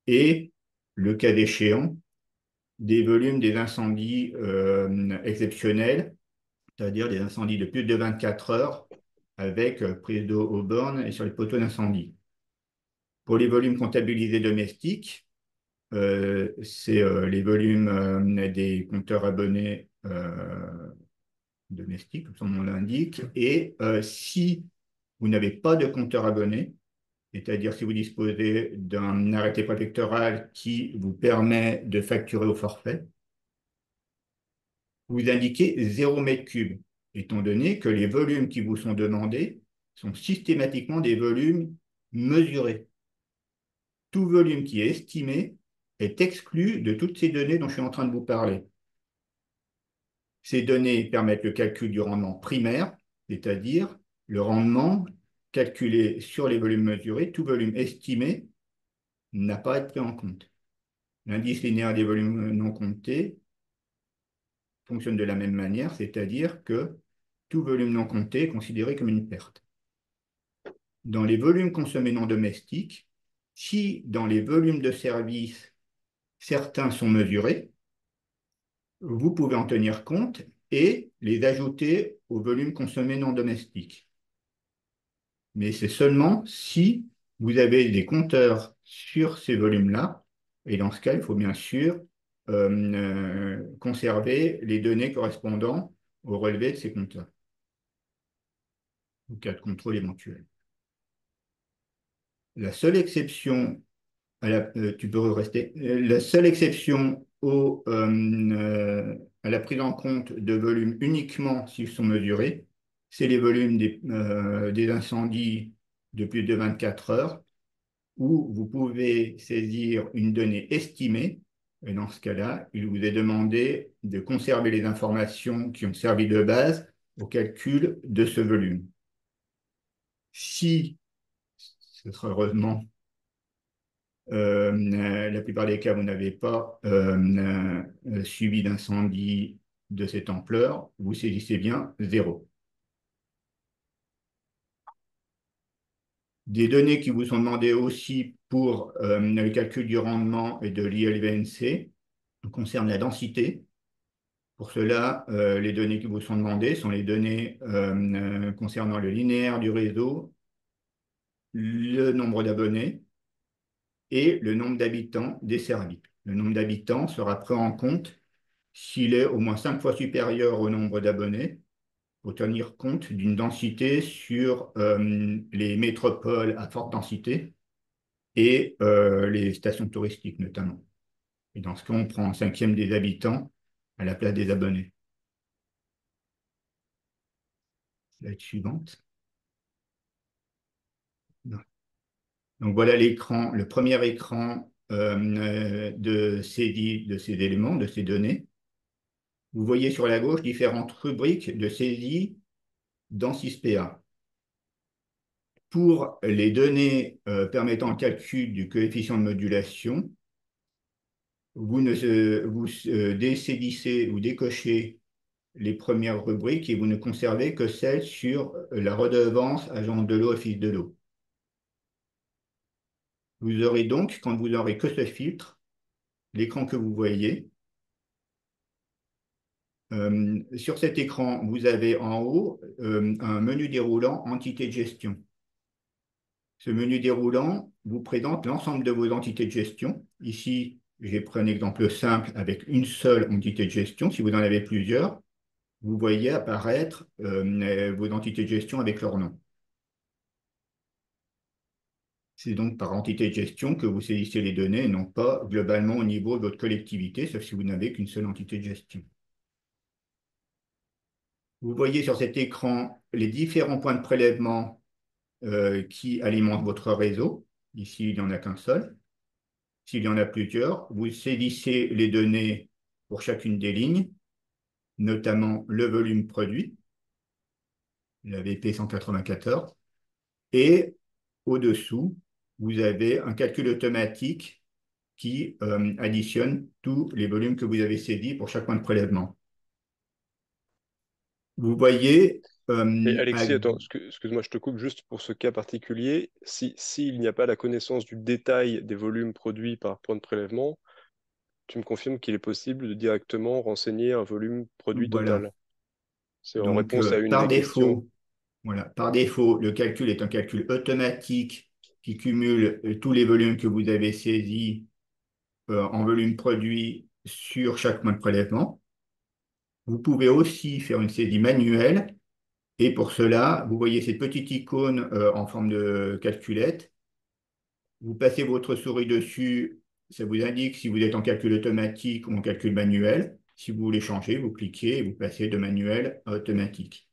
et, le cas échéant, des volumes des incendies exceptionnels, c'est-à-dire des incendies de plus de 24 heures avec prise d'eau aux bornes et sur les poteaux d'incendie. Pour les volumes comptabilisés domestiques, c'est les volumes des compteurs abonnés domestiques, comme son nom l'indique. Et si vous n'avez pas de compteur abonné, c'est-à-dire si vous disposez d'un arrêté préfectoral qui vous permet de facturer au forfait, vous indiquez 0 mètre cube, étant donné que les volumes qui vous sont demandés sont systématiquement des volumes mesurés. Tout volume qui est estimé est exclu de toutes ces données dont je suis en train de vous parler. Ces données permettent le calcul du rendement primaire, c'est-à-dire le rendement calculé sur les volumes mesurés. Tout volume estimé n'a pas à être pris en compte. L'indice linéaire des volumes non comptés fonctionne de la même manière, c'est-à-dire que tout volume non compté est considéré comme une perte. Dans les volumes consommés non domestiques, si dans les volumes de service, certains sont mesurés, vous pouvez en tenir compte et les ajouter au volume consommé non domestique. Mais c'est seulement si vous avez des compteurs sur ces volumes-là, et dans ce cas, il faut bien sûr conserver les données correspondant au relevé de ces compteurs, au cas de contrôle éventuel. La seule exception tu peux rester. La seule exception à la prise en compte de volumes uniquement s'ils sont mesurés, c'est les volumes des incendies de plus de 24 heures, où vous pouvez saisir une donnée estimée. Et dans ce cas-là, il vous est demandé de conserver les informations qui ont servi de base au calcul de ce volume. Si, ce sera heureusement la plupart des cas, vous n'avez pas suivi d'incendie de cette ampleur, vous saisissez bien 0. Des données qui vous sont demandées aussi pour le calcul du rendement et de l'ILVNC concernent la densité. Pour cela, les données qui vous sont demandées sont les données concernant le linéaire du réseau, le nombre d'abonnés et le nombre d'habitants desservis. Le nombre d'habitants sera pris en compte s'il est au moins 5 fois supérieur au nombre d'abonnés, pour tenir compte d'une densité sur les métropoles à forte densité et les stations touristiques notamment. Et dans ce cas, on prend un cinquième des habitants à la place des abonnés. Slide suivante. Non. Donc voilà l'écran, le premier écran de ces éléments, de ces données. Vous voyez sur la gauche différentes rubriques de saisie dans 6PA. Pour les données permettant le calcul du coefficient de modulation, vous désaisissez ou décochez les premières rubriques et vous ne conservez que celles sur la redevance agence de l'eau, office de l'eau. Vous aurez donc, quand vous n'aurez que ce filtre, l'écran que vous voyez. Sur cet écran, vous avez en haut un menu déroulant entité de gestion. Ce menu déroulant vous présente l'ensemble de vos entités de gestion. Ici, j'ai pris un exemple simple avec une seule entité de gestion. Si vous en avez plusieurs, vous voyez apparaître vos entités de gestion avec leur nom. C'est donc par entité de gestion que vous saisissez les données et non pas globalement au niveau de votre collectivité, sauf si vous n'avez qu'une seule entité de gestion. Vous voyez sur cet écran les différents points de prélèvement qui alimentent votre réseau. Ici, il n'y en a qu'un seul. S'il y en a plusieurs, vous saisissez les données pour chacune des lignes, notamment le volume produit, la VP 194, et au-dessous, vous avez un calcul automatique qui additionne tous les volumes que vous avez saisis pour chaque point de prélèvement. Vous voyez... Et Alexis, attends, excuse-moi, je te coupe juste pour ce cas particulier. S'il n'y a pas la connaissance du détail des volumes produits par point de prélèvement, tu me confirmes qu'il est possible de directement renseigner un volume produit voilà. total. C'est en Donc, réponse à une des questions. voilà, par défaut, le calcul est un calcul automatique qui cumule tous les volumes que vous avez saisis en volume produit sur chaque point de prélèvement. Vous pouvez aussi faire une saisie manuelle et pour cela, vous voyez cette petite icône en forme de calculette. Vous passez votre souris dessus, ça vous indique si vous êtes en calcul automatique ou en calcul manuel. Si vous voulez changer, vous cliquez et vous passez de manuel à automatique.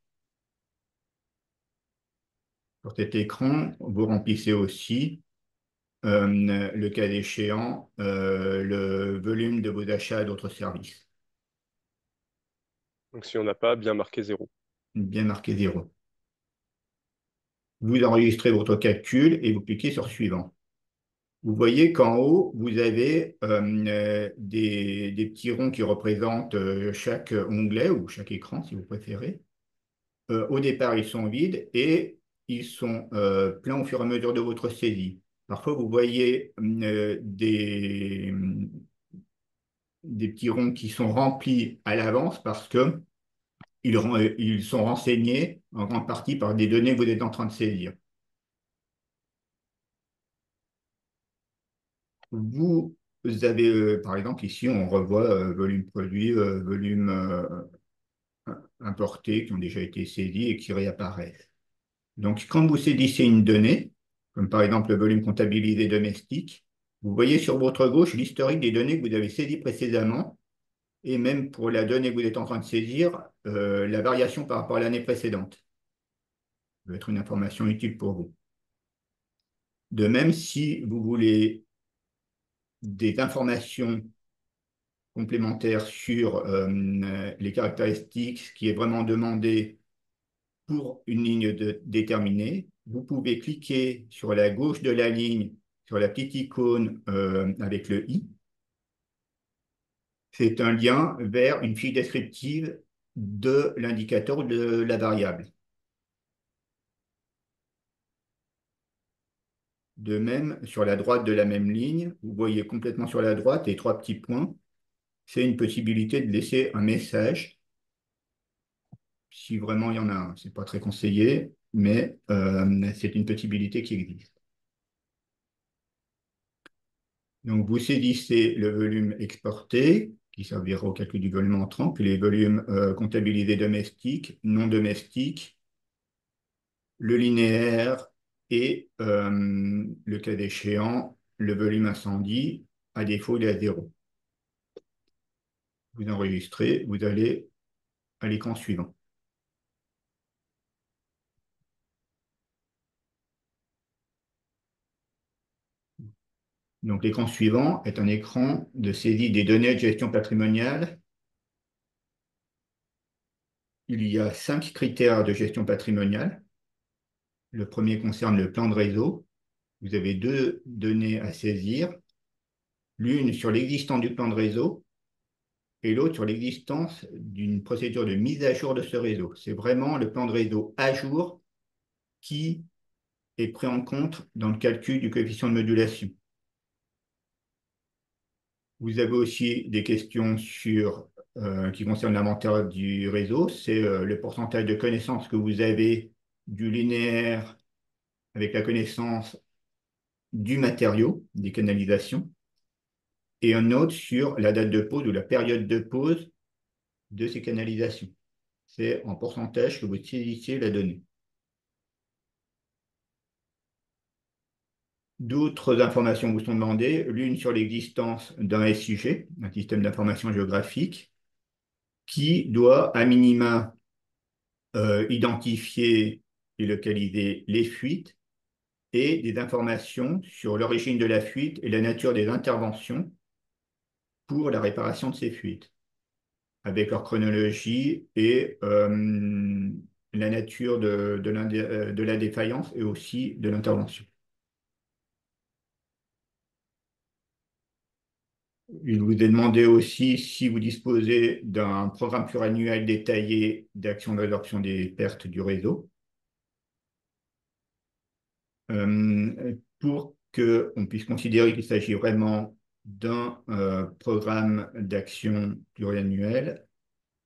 Sur cet écran, vous remplissez aussi, le cas échéant, le volume de vos achats d'autres services. Donc si on n'a pas, bien marqué 0. Bien marqué 0. Vous enregistrez votre calcul et vous cliquez sur Suivant. Vous voyez qu'en haut, vous avez des petits ronds qui représentent chaque onglet ou chaque écran, si vous préférez. Au départ, ils sont vides et ils sont pleins au fur et à mesure de votre saisie. Parfois, vous voyez des petits ronds qui sont remplis à l'avance parce que ils sont renseignés en grande partie par des données que vous êtes en train de saisir. Vous avez, par exemple, ici, on revoit volume produit, volume importé qui ont déjà été saisis et qui réapparaissent. Donc, quand vous saisissez une donnée, comme par exemple le volume comptabilisé domestique, Vous voyez sur votre gauche l'historique des données que vous avez saisies précédemment, et même pour la donnée que vous êtes en train de saisir, la variation par rapport à l'année précédente. Ça peut être une information utile pour vous. De même, si vous voulez des informations complémentaires sur les caractéristiques, ce qui est vraiment demandé pour une ligne déterminée, vous pouvez cliquer sur la gauche de la ligne, sur la petite icône avec le i. C'est un lien vers une fiche descriptive de l'indicateur ou de la variable. De même, sur la droite de la même ligne, vous voyez complètement sur la droite les trois petits points. C'est une possibilité de laisser un message, si vraiment il y en a un. Ce n'est pas très conseillé, mais c'est une possibilité qui existe. Donc, vous saisissez le volume exporté, qui servira au calcul du volume entrant, puis les volumes comptabilisés domestiques, non domestiques, le linéaire et, le cas échéant, le volume incendie, à défaut, il est à 0. Vous enregistrez, vous allez à l'écran suivant. Donc, l'écran suivant est un écran de saisie des données de gestion patrimoniale. Il y a 5 critères de gestion patrimoniale. Le premier concerne le plan de réseau. Vous avez 2 données à saisir, l'une sur l'existence du plan de réseau et l'autre sur l'existence d'une procédure de mise à jour de ce réseau. C'est vraiment le plan de réseau à jour qui est pris en compte dans le calcul du coefficient de modulation. Vous avez aussi des questions qui concernent l'inventaire du réseau. C'est le pourcentage de connaissances que vous avez du linéaire avec la connaissance du matériau, des canalisations, et un autre sur la date de pause ou la période de pause de ces canalisations. C'est en pourcentage que vous saisissez la donnée. D'autres informations vous sont demandées, l'une sur l'existence d'un SIG, un système d'information géographique, qui doit à minima identifier et localiser les fuites et des informations sur l'origine de la fuite et la nature des interventions pour la réparation de ces fuites, avec leur chronologie et la nature de la défaillance et aussi de l'intervention. Il vous est demandé aussi si vous disposez d'un programme pluriannuel détaillé d'action de résorption des pertes du réseau. Pour qu'on puisse considérer qu'il s'agit vraiment d'un programme d'action pluriannuel,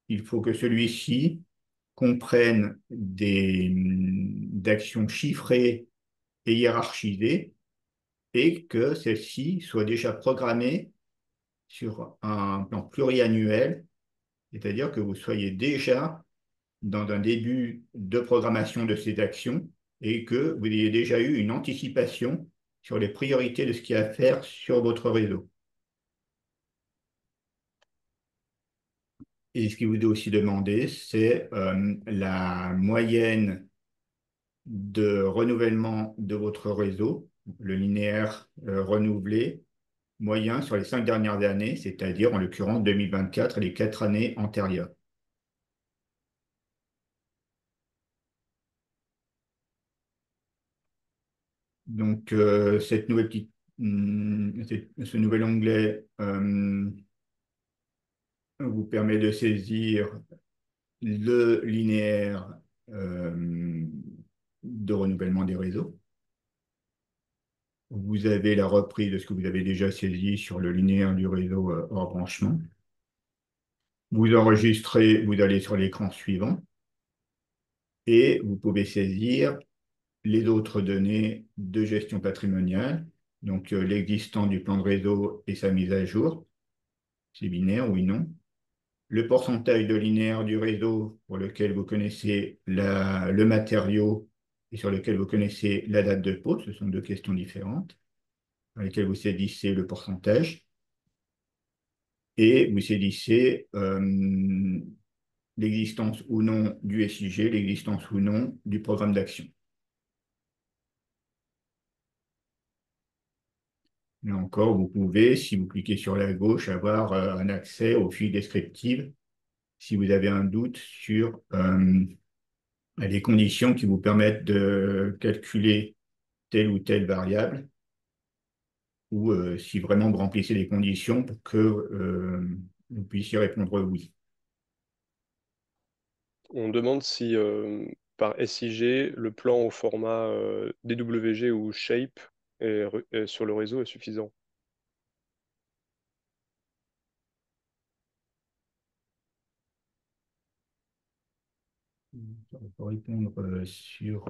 il faut que celui-ci comprenne d'actions chiffrées et hiérarchisées et que celles-ci soient déjà programmées sur un plan pluriannuel, c'est-à-dire que vous soyez déjà dans un début de programmation de ces actions et que vous ayez déjà eu une anticipation sur les priorités de ce qu'il y a à faire sur votre réseau. Et ce qui vous est aussi demandé, c'est la moyenne de renouvellement de votre réseau, le linéaire renouvelé moyen sur les 5 dernières années, c'est-à-dire en l'occurrence 2024 et les 4 années antérieures. Donc, ce nouvel onglet vous permet de saisir le linéaire de renouvellement des réseaux. Vous avez la reprise de ce que vous avez déjà saisi sur le linéaire du réseau hors branchement. Vous enregistrez, vous allez sur l'écran suivant et vous pouvez saisir les autres données de gestion patrimoniale, donc l'existant du plan de réseau et sa mise à jour, c'est binaire, oui, non. Le pourcentage de linéaire du réseau pour lequel vous connaissez le matériau et sur lequel vous connaissez la date de pause, ce sont deux questions différentes. dans lesquels vous saisissez le pourcentage et vous saisissez l'existence ou non du SIG, l'existence ou non du programme d'action. Là encore, vous pouvez, si vous cliquez sur la gauche, avoir un accès aux fiches descriptives si vous avez un doute sur les conditions qui vous permettent de calculer telle ou telle variable, ou si vraiment vous remplissez les conditions pour que vous puissiez répondre oui. On demande si par SIG, le plan au format DWG ou Shape est sur le réseau est suffisant. Pour répondre sur...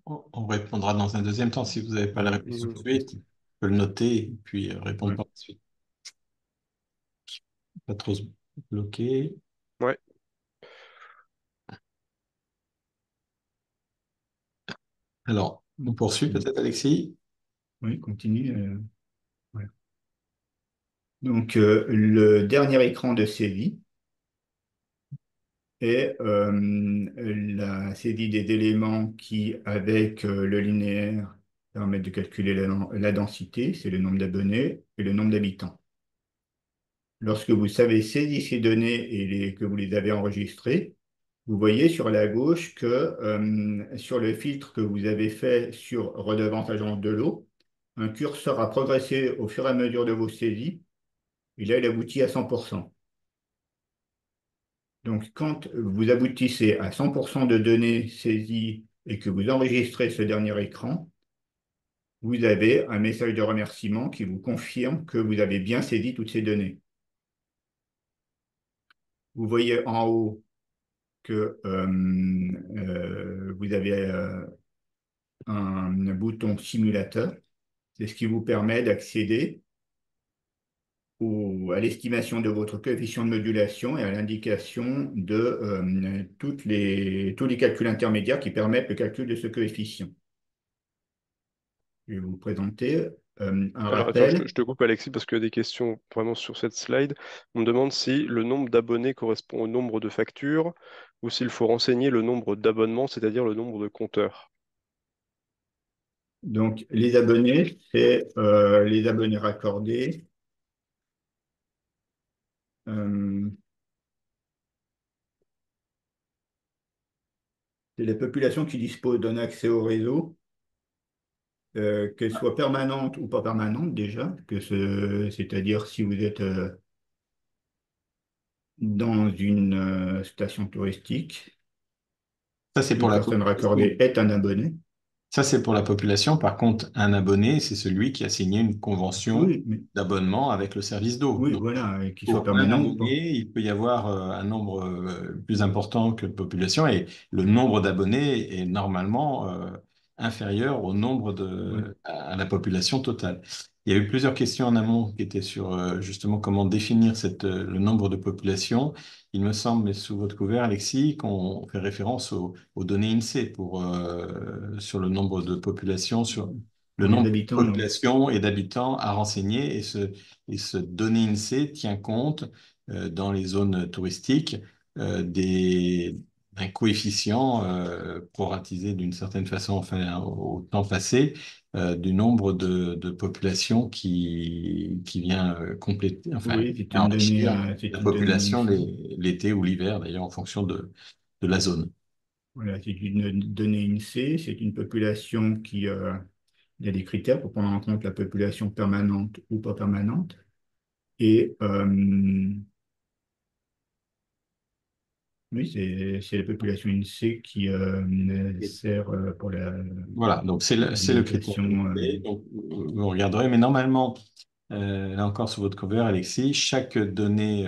On répondra dans un deuxième temps. Si vous n'avez pas la réponse tout de Mhm. suite, on peut le noter et puis répondre ouais. par la suite. Pas trop se bloquer. Ouais. Alors, on poursuit peut-être, Alexis? Oui, continue. Ouais. Donc, le dernier écran de saisie est la saisie des éléments qui, avec le linéaire, permettent de calculer la densité, c'est le nombre d'abonnés, et le nombre d'habitants. Lorsque vous savez saisir ces données que vous les avez enregistrées, vous voyez sur la gauche que sur le filtre que vous avez fait sur redevance agence de l'eau, un curseur a progressé au fur et à mesure de vos saisies, et là, il aboutit à 100%. Donc, quand vous aboutissez à 100% de données saisies et que vous enregistrez ce dernier écran, vous avez un message de remerciement qui vous confirme que vous avez bien saisi toutes ces données. Vous voyez en haut que vous avez un bouton simulateur. C'est ce qui vous permet d'accéder à l'estimation de votre coefficient de modulation et à l'indication de tous les calculs intermédiaires qui permettent le calcul de ce coefficient. Je vais vous présenter un Alors attends, rappel. je te coupe Alexis parce qu'il y a des questions vraiment sur cette slide. On me demande si le nombre d'abonnés correspond au nombre de factures ou s'il faut renseigner le nombre d'abonnements, c'est-à-dire le nombre de compteurs. Donc, les abonnés, c'est les abonnés raccordés. Euh, c'est les populations qui disposent d'un accès au réseau, qu'elles soient permanentes ou pas permanentes déjà, c'est-à-dire si vous êtes dans une station touristique, Ça, c'est pour une la personne raccordée population. est un abonné. Ça, c'est pour la population. Par contre, un abonné, c'est celui qui a signé une convention Oui, mais, d'abonnement avec le service d'eau. oui, Donc, voilà, et qu'il soit pour un permanent ou pas. abonné, il peut y avoir un nombre plus important que de population et le nombre d'abonnés est normalement inférieur au nombre Oui. à la population totale. Il y a eu plusieurs questions en amont qui étaient sur justement comment définir le nombre de populations. Il me semble, mais sous votre couvert, Alexis, qu'on fait référence aux données INSEE sur le nombre de populations, sur le Combien nombre de d'habitants, oui. populations et d'habitants à renseigner et ce données INSEE tient compte dans les zones touristiques d'un coefficient proratisé d'une certaine façon, enfin, au temps passé, du nombre de populations qui vient compléter, enfin, Oui, enrichir la c'est une donnée population INSEE. l'été ou l'hiver, d'ailleurs, en fonction de la zone. Voilà, c'est une donnée INSEE, c'est une population qui, il y a des critères pour prendre en compte la population permanente ou pas permanente. Et oui, c'est la population INSEE qui sert pour la Voilà, donc c'est le critère délimitation. limité. Donc, vous regarderez, mais normalement, là encore sur votre cover, Alexis, chaque donnée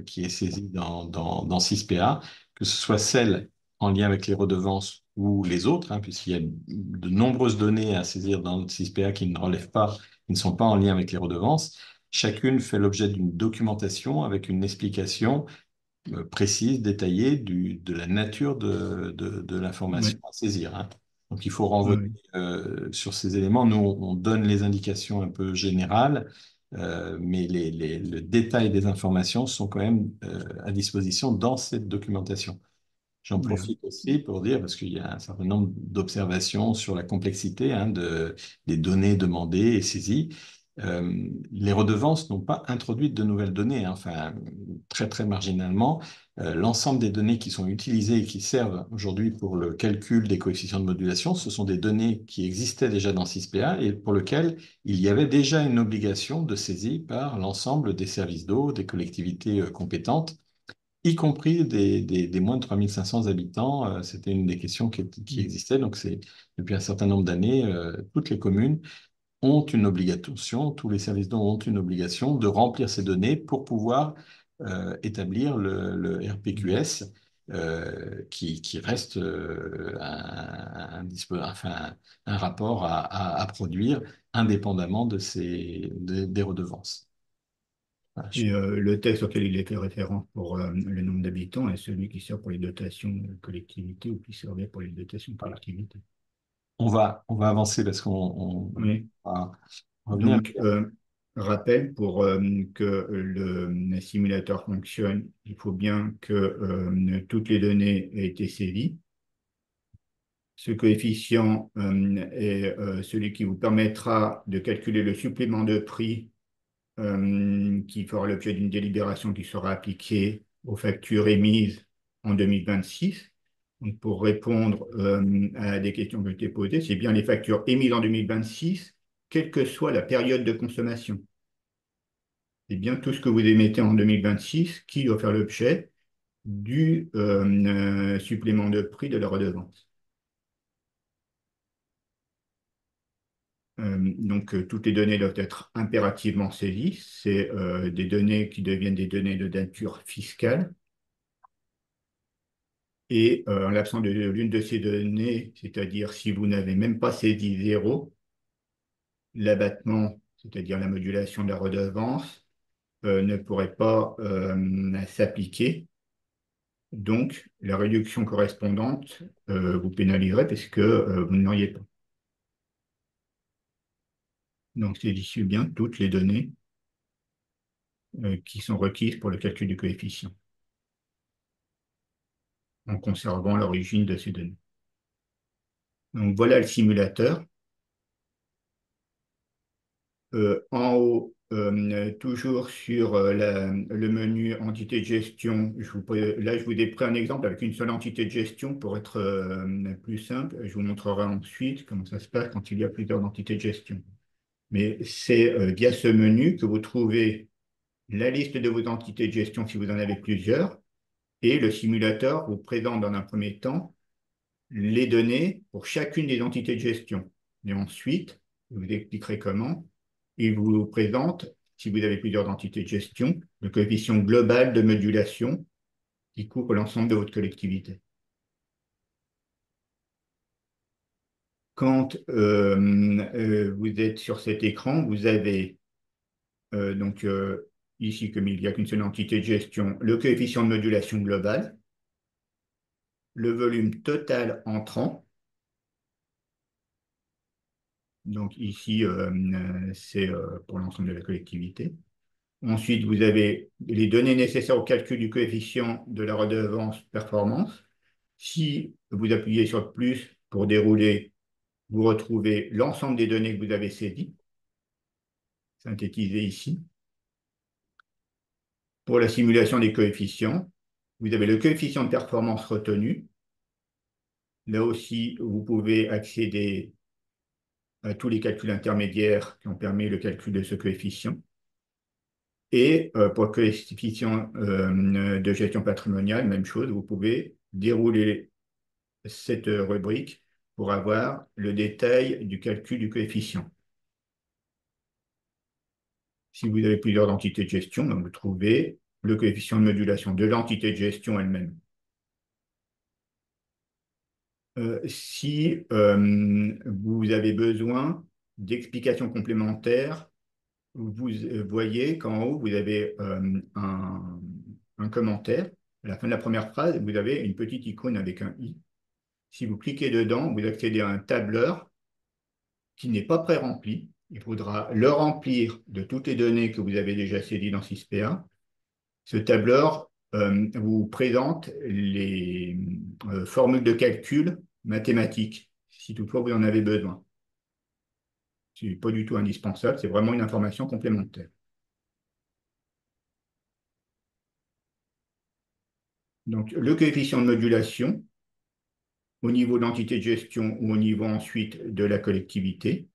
qui est saisie dans 6PA, que ce soit celle en lien avec les redevances ou les autres, hein, puisqu'il y a de nombreuses données à saisir dans le 6PA qui ne relèvent pas, qui ne sont pas en lien avec les redevances, chacune fait l'objet d'une documentation avec une explication précise, détaillée de la nature de l'information Oui, à saisir, hein. Donc il faut renvoyer oui, sur ces éléments. Nous, on donne les indications un peu générales, mais le détail des informations sont quand même à disposition dans cette documentation. J'en voilà. profite aussi pour dire, parce qu'il y a un certain nombre d'observations sur la complexité, hein, des données demandées et saisies. Les redevances n'ont pas introduit de nouvelles données, hein, enfin très très marginalement. L'ensemble des données qui sont utilisées et qui servent aujourd'hui pour le calcul des coefficients de modulation, ce sont des données qui existaient déjà dans 6PA et pour lesquelles il y avait déjà une obligation de saisie par l'ensemble des services d'eau, des collectivités compétentes, y compris des moins de 3500 habitants. C'était une des questions qui Mm. existait. Donc, c'est depuis un certain nombre d'années, toutes les communes ont une obligation, tous les services d'eau ont une obligation de remplir ces données pour pouvoir établir le Mm. RPQS, qui reste enfin, un rapport à produire indépendamment des redevances. Voilà, Et le texte auquel il est fait référence pour le nombre d'habitants est celui qui sert pour les dotations de collectivités ou qui servait pour les dotations de voilà. collectivités. On va avancer parce qu'on Oui. va revenir. Donc, rappel pour que le simulateur fonctionne, il faut bien que toutes les données aient été saisies. Ce coefficient est celui qui vous permettra de calculer le supplément de prix qui fera l'objet d'une délibération qui sera appliquée aux factures émises en 2026. Donc, pour répondre à des questions qui ont été posées, c'est bien les factures émises en 2026, quelle que soit la période de consommation. C'est bien tout ce que vous émettez en 2026 qui doit faire l'objet du supplément de prix de la redevance. Donc, toutes les données doivent être impérativement saisies. C'est des données qui deviennent des données de nature fiscale. Et en l'absence de l'une de ces données, c'est-à-dire si vous n'avez même pas saisi zéro, l'abattement, c'est-à-dire la modulation de la redevance, ne pourrait pas s'appliquer. Donc, la réduction correspondante vous pénaliserait parce que vous n'auriez pas. Donc, c'est ici bien toutes les données qui sont requises pour le calcul du coefficient, en conservant l'origine de ces données. Donc, voilà le simulateur. En haut, toujours sur le menu entité de gestion, là, je vous ai pris un exemple avec une seule entité de gestion pour être plus simple. Je vous montrerai ensuite comment ça se passe quand il y a plusieurs entités de gestion. Mais c'est via ce menu que vous trouvez la liste de vos entités de gestion si vous en avez plusieurs, et le simulateur vous présente dans un premier temps les données pour chacune des entités de gestion. Et ensuite, je vous expliquerai comment, il vous présente, si vous avez plusieurs entités de gestion, le coefficient global de modulation qui couvre l'ensemble de votre collectivité. Quand vous êtes sur cet écran, vous avez donc ici, comme il n'y a qu'une seule entité de gestion, le coefficient de modulation global, le volume total entrant. Donc ici, c'est pour l'ensemble de la collectivité. Ensuite, vous avez les données nécessaires au calcul du coefficient de la redevance performance. Si vous appuyez sur le plus pour dérouler, vous retrouvez l'ensemble des données que vous avez saisies, synthétisées ici. Pour la simulation des coefficients, vous avez le coefficient de performance retenu. Là aussi, vous pouvez accéder à tous les calculs intermédiaires qui ont permis le calcul de ce coefficient. Et pour le coefficient de gestion patrimoniale, même chose, vous pouvez dérouler cette rubrique pour avoir le détail du calcul du coefficient. Si vous avez plusieurs entités de gestion, donc vous trouvez le coefficient de modulation de l'entité de gestion elle-même. Si vous avez besoin d'explications complémentaires, vous voyez qu'en haut, vous avez un commentaire À la fin de la première phrase, vous avez une petite icône avec un i. Si vous cliquez dedans, vous accédez à un tableur qui n'est pas pré-rempli. Il faudra le remplir de toutes les données que vous avez déjà saisies dans 6PA. Ce tableur vous présente les formules de calcul mathématiques, si toutefois vous en avez besoin. Ce n'est pas du tout indispensable, c'est vraiment une information complémentaire. Donc, le coefficient de modulation au niveau de l'entité de gestion ou au niveau ensuite de la collectivité.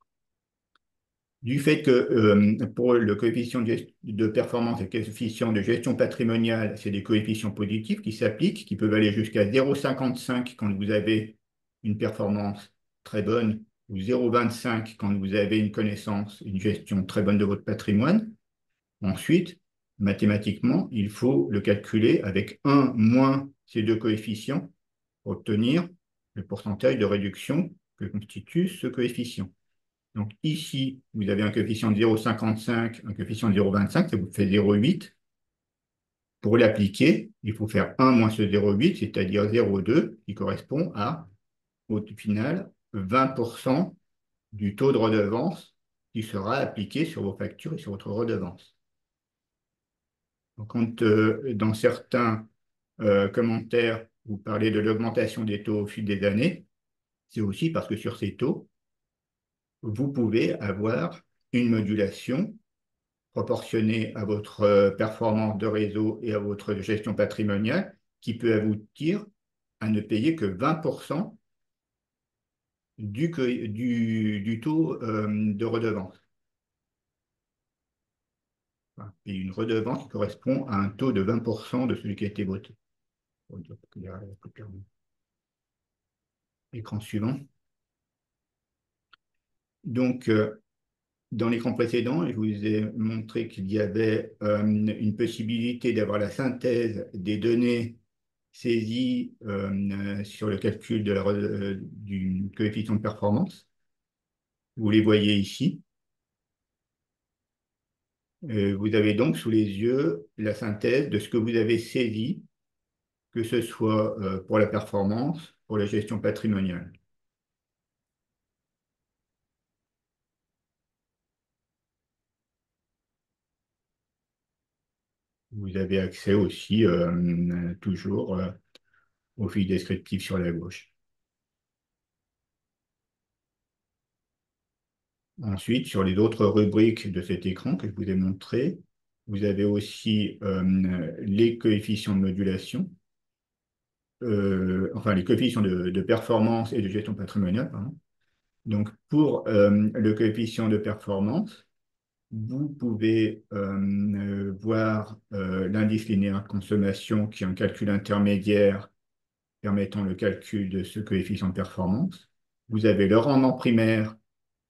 Du fait que pour le coefficient de performance et le coefficient de gestion patrimoniale, c'est des coefficients positifs qui s'appliquent, qui peuvent aller jusqu'à 0,55 quand vous avez une performance très bonne, ou 0,25 quand vous avez une connaissance, une gestion très bonne de votre patrimoine. Ensuite, mathématiquement, il faut le calculer avec 1 moins ces deux coefficients pour obtenir le pourcentage de réduction que constitue ce coefficient. Donc ici, vous avez un coefficient de 0,55, un coefficient de 0,25, ça vous fait 0,8. Pour l'appliquer, il faut faire 1 moins ce 0,8, c'est-à-dire 0,2, qui correspond à, au final, 20% du taux de redevance qui sera appliqué sur vos factures et sur votre redevance. Donc, quand dans certains commentaires, vous parlez de l'augmentation des taux au fil des années, c'est aussi parce que sur ces taux, vous pouvez avoir une modulation proportionnée à votre performance de réseau et à votre gestion patrimoniale qui peut aboutir à ne payer que 20% du taux de redevance. Et une redevance qui correspond à un taux de 20% de celui qui a été voté. Écran suivant. Donc, dans l'écran précédent, je vous ai montré qu'il y avait une possibilité d'avoir la synthèse des données saisies sur le calcul du coefficient de performance. Vous les voyez ici. Vous avez donc sous les yeux la synthèse de ce que vous avez saisi, que ce soit pour la performance, pour la gestion patrimoniale. Vous avez accès aussi toujours aux fiches descriptives sur la gauche. Ensuite, sur les autres rubriques de cet écran que je vous ai montré, vous avez aussi les coefficients de modulation, enfin les coefficients de performance et de gestion patrimoniale, pardon. Donc, pour le coefficient de performance, vous pouvez voir l'indice linéaire de consommation qui est un calcul intermédiaire permettant le calcul de ce coefficient de performance. Vous avez le rendement primaire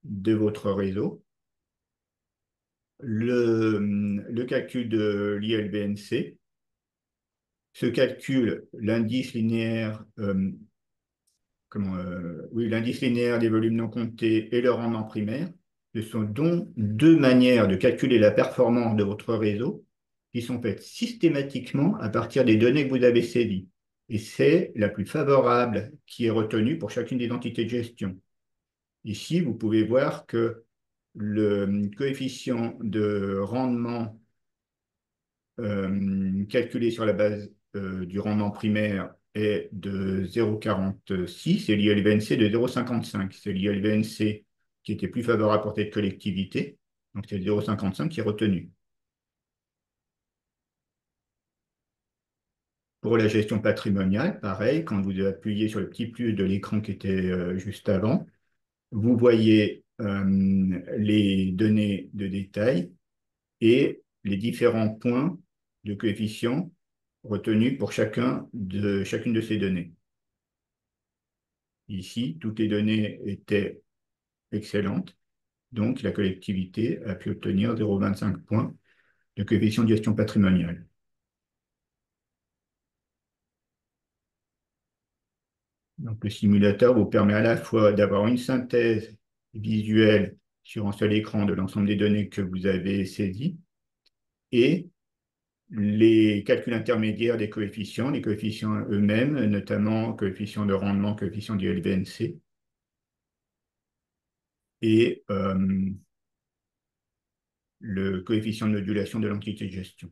de votre réseau, le calcul de l'ILBNC, ce calcul, l'indice linéaire, l'indice linéaire des volumes non comptés et le rendement primaire, ce sont donc deux manières de calculer la performance de votre réseau qui sont faites systématiquement à partir des données que vous avez saisies. Et c'est la plus favorable qui est retenue pour chacune des entités de gestion. Ici, vous pouvez voir que le coefficient de rendement calculé sur la base du rendement primaire est de 0,46 et l'ILBNC de 0,55. C'est l'ILBNC qui était plus favorable à portée de collectivité, donc c'est 0,55 qui est retenu. Pour la gestion patrimoniale, pareil, quand vous appuyez sur le petit plus de l'écran qui était juste avant, vous voyez les données de détail et les différents points de coefficient retenus pour chacune de ces données. Ici, toutes les données étaient excellentes, donc la collectivité a pu obtenir 0,25 points de coefficient de gestion patrimoniale. Donc, le simulateur vous permet à la fois d'avoir une synthèse visuelle sur un seul écran de l'ensemble des données que vous avez saisies et les calculs intermédiaires des coefficients, les coefficients eux-mêmes, notamment coefficient de rendement, coefficient du LVNC, et le coefficient de modulation de l'entité de gestion.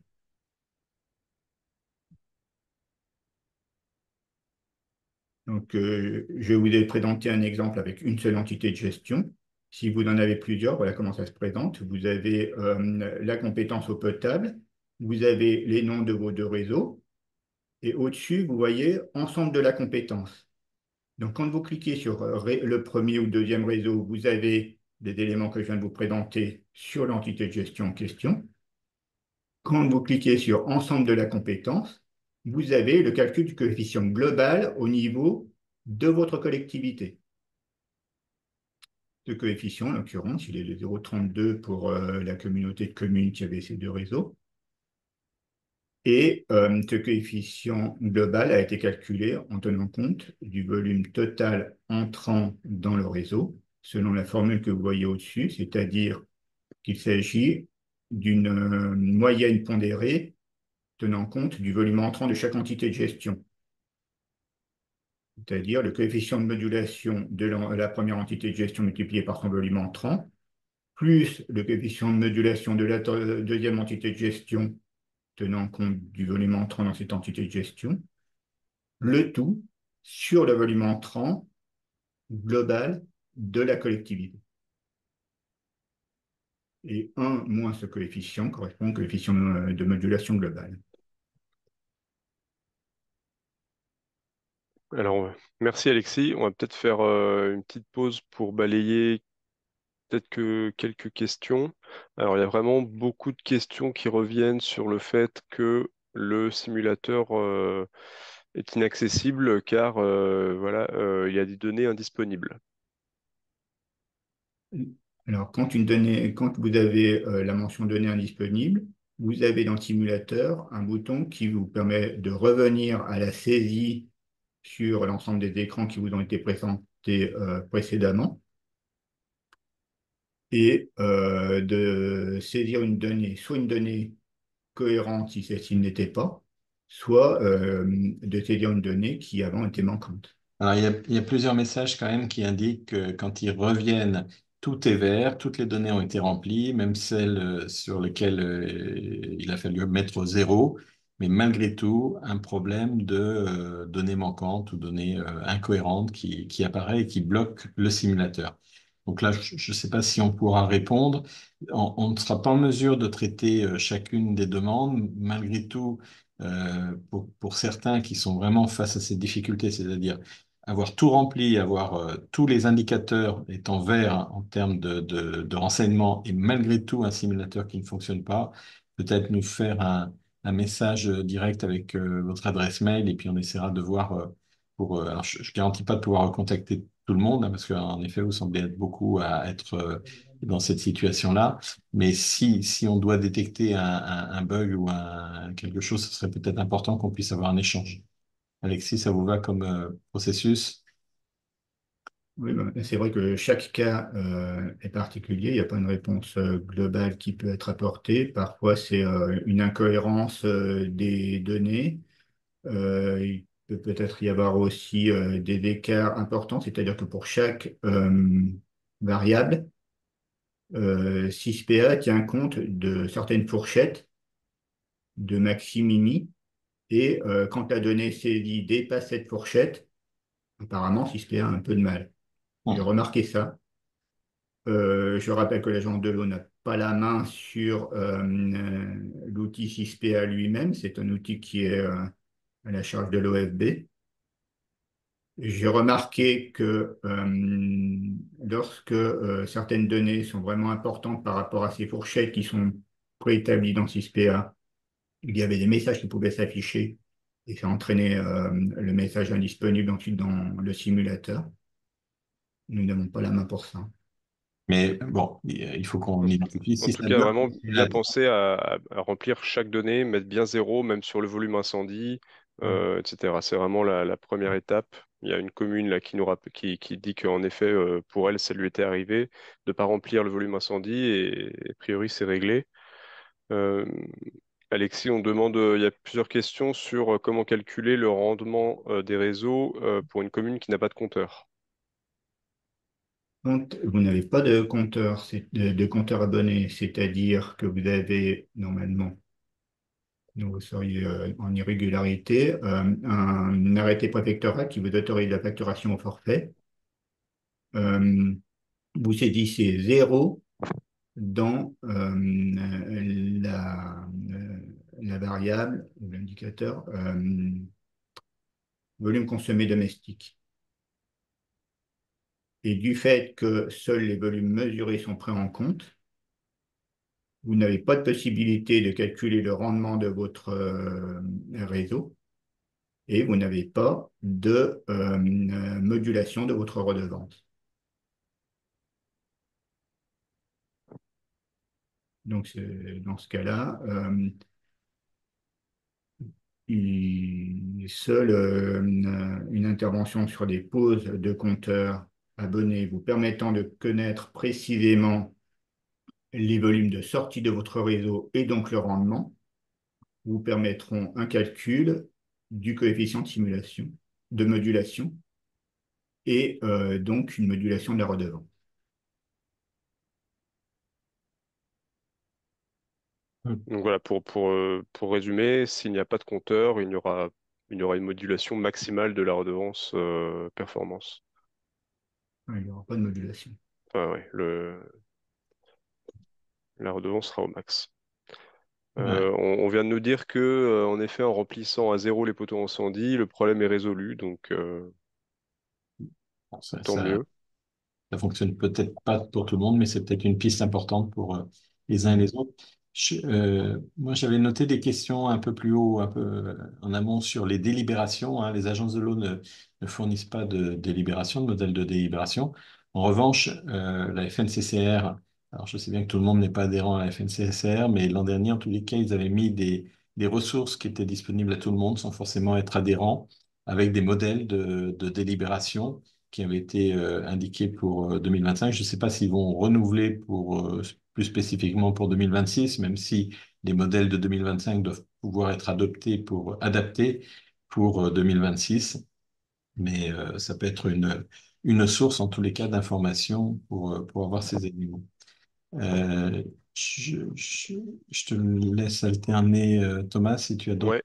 Donc, je vous ai présenté un exemple avec une seule entité de gestion. Si vous en avez plusieurs, voilà comment ça se présente. Vous avez la compétence eau potable, vous avez les noms de vos deux réseaux, et au-dessus, vous voyez ensemble de la compétence. Donc, quand vous cliquez sur le premier ou deuxième réseau, vous avez des éléments que je viens de vous présenter sur l'entité de gestion en question. Quand vous cliquez sur ensemble de la compétence, vous avez le calcul du coefficient global au niveau de votre collectivité. Ce coefficient, en l'occurrence, il est de 0,32 pour la communauté de communes qui avait ces deux réseaux. Et ce coefficient global a été calculé en tenant compte du volume total entrant dans le réseau, selon la formule que vous voyez au-dessus, c'est-à-dire qu'il s'agit d'une moyenne pondérée tenant compte du volume entrant de chaque entité de gestion, c'est-à-dire le coefficient de modulation de la première entité de gestion multiplié par son volume entrant, plus le coefficient de modulation de la deuxième entité de gestion tenant compte du volume entrant dans cette entité de gestion, le tout sur le volume entrant global de la collectivité. Et 1 moins ce coefficient correspond au coefficient de modulation globale. Alors, merci Alexis. On va peut-être faire une petite pause pour balayer peut-être que quelques questions. Alors, il y a vraiment beaucoup de questions qui reviennent sur le fait que le simulateur est inaccessible car voilà, il y a des données indisponibles. Alors, quand vous avez la mention données indisponibles, vous avez dans le simulateur un bouton qui vous permet de revenir à la saisie sur l'ensemble des écrans qui vous ont été présentés précédemment et de saisir une donnée, soit une donnée cohérente si celle-ci n'était pas, soit de saisir une donnée qui avant était manquante. Alors, il y a plusieurs messages quand même qui indiquent que quand ils reviennent, tout est vert, toutes les données ont été remplies, même celles sur lesquelles il a fallu mettre zéro, mais malgré tout, un problème de données manquantes ou données incohérentes qui apparaît et qui bloque le simulateur. Donc là, je ne sais pas si on pourra répondre. On ne sera pas en mesure de traiter chacune des demandes. Malgré tout, pour certains qui sont vraiment face à ces difficultés, c'est-à-dire avoir tout rempli, avoir tous les indicateurs étant verts hein, en termes de renseignements et malgré tout un simulateur qui ne fonctionne pas, peut-être nous faire un message direct avec votre adresse mail et puis on essaiera de voir alors je ne garantis pas de pouvoir recontacter tout le monde hein, parce qu'en effet vous semblez être beaucoup à être dans cette situation-là, mais si on doit détecter un bug ou quelque chose, ce serait peut-être important qu'on puisse avoir un échange. Alexis, ça vous va comme processus? Oui, ben, c'est vrai que chaque cas est particulier. Il n'y a pas une réponse globale qui peut être apportée. Parfois, c'est une incohérence des données. Il peut peut-être y avoir aussi des écarts importants, c'est-à-dire que pour chaque variable, 6PA tient compte de certaines fourchettes de maxi-mini. Et quand la donnée saisie dépasse cette fourchette, apparemment, 6PA a un peu de mal. J'ai Hmm. remarqué ça. Je rappelle que l'agence de l'eau n'a pas la main sur l'outil 6PA lui-même. C'est un outil qui est à la charge de l'OFB. J'ai remarqué que lorsque certaines données sont vraiment importantes par rapport à ces fourchettes qui sont préétablies dans 6PA, il y avait des messages qui pouvaient s'afficher et ça entraînait le message indisponible ensuite dans le simulateur. Nous n'avons pas la main pour ça. Mais bon, il faut qu'on identifie En si tout ça cas, bloque. vraiment bien penser à remplir chaque donnée, mettre bien zéro, même sur le volume incendie, etc. C'est vraiment la première étape. Il y a une commune là qui dit qu'en effet, pour elle, ça lui était arrivé de ne pas remplir le volume incendie et a priori, c'est réglé. Euh, Alexis, on demande, il y a plusieurs questions sur comment calculer le rendement des réseaux pour une commune qui n'a pas de compteur. Vous n'avez pas de compteur, de compteur abonné, c'est-à-dire que vous avez normalement, donc vous seriez en irrégularité, un arrêté préfectoral qui vous autorise la facturation au forfait. Euh, Vous saisissez zéro dans la variable ou l'indicateur volume consommé domestique. Et du fait que seuls les volumes mesurés sont pris en compte, vous n'avez pas de possibilité de calculer le rendement de votre réseau et vous n'avez pas de modulation de votre redevance. Donc, dans ce cas-là, seule une intervention sur des pauses de compteurs abonnés vous permettant de connaître précisément les volumes de sortie de votre réseau et donc le rendement vous permettront un calcul du coefficient de simulation, de modulation et donc une modulation de la redevance. Donc voilà, pour résumer, s'il n'y a pas de compteur, il y aura une modulation maximale de la redevance performance. Il n'y aura pas de modulation. Enfin, ouais, la redevance sera au max. Ouais. On vient de nous dire que, en effet, en remplissant à zéro les poteaux incendie, le problème est résolu, donc Bon, tant mieux. ça fonctionne peut-être pas pour tout le monde, mais c'est peut-être une piste importante pour les uns et les autres. Moi, j'avais noté des questions un peu plus haut, un peu en amont sur les délibérations, hein. Les agences de l'eau ne fournissent pas de délibération, de modèle de délibération. En revanche, la FNCCR, alors je sais bien que tout le monde n'est pas adhérent à la FNCCR, mais l'an dernier, en tous les cas, ils avaient mis des ressources qui étaient disponibles à tout le monde sans forcément être adhérent, avec des modèles de délibération qui avait été indiqué pour 2025. Je ne sais pas s'ils vont renouveler pour, plus spécifiquement pour 2026, même si les modèles de 2025 doivent pouvoir être adaptés pour 2026. Mais ça peut être une source, en tous les cas, d'information pour avoir ces éléments. Euh, je, je- je te laisse alterner, Thomas, si tu as d'autres. Ouais,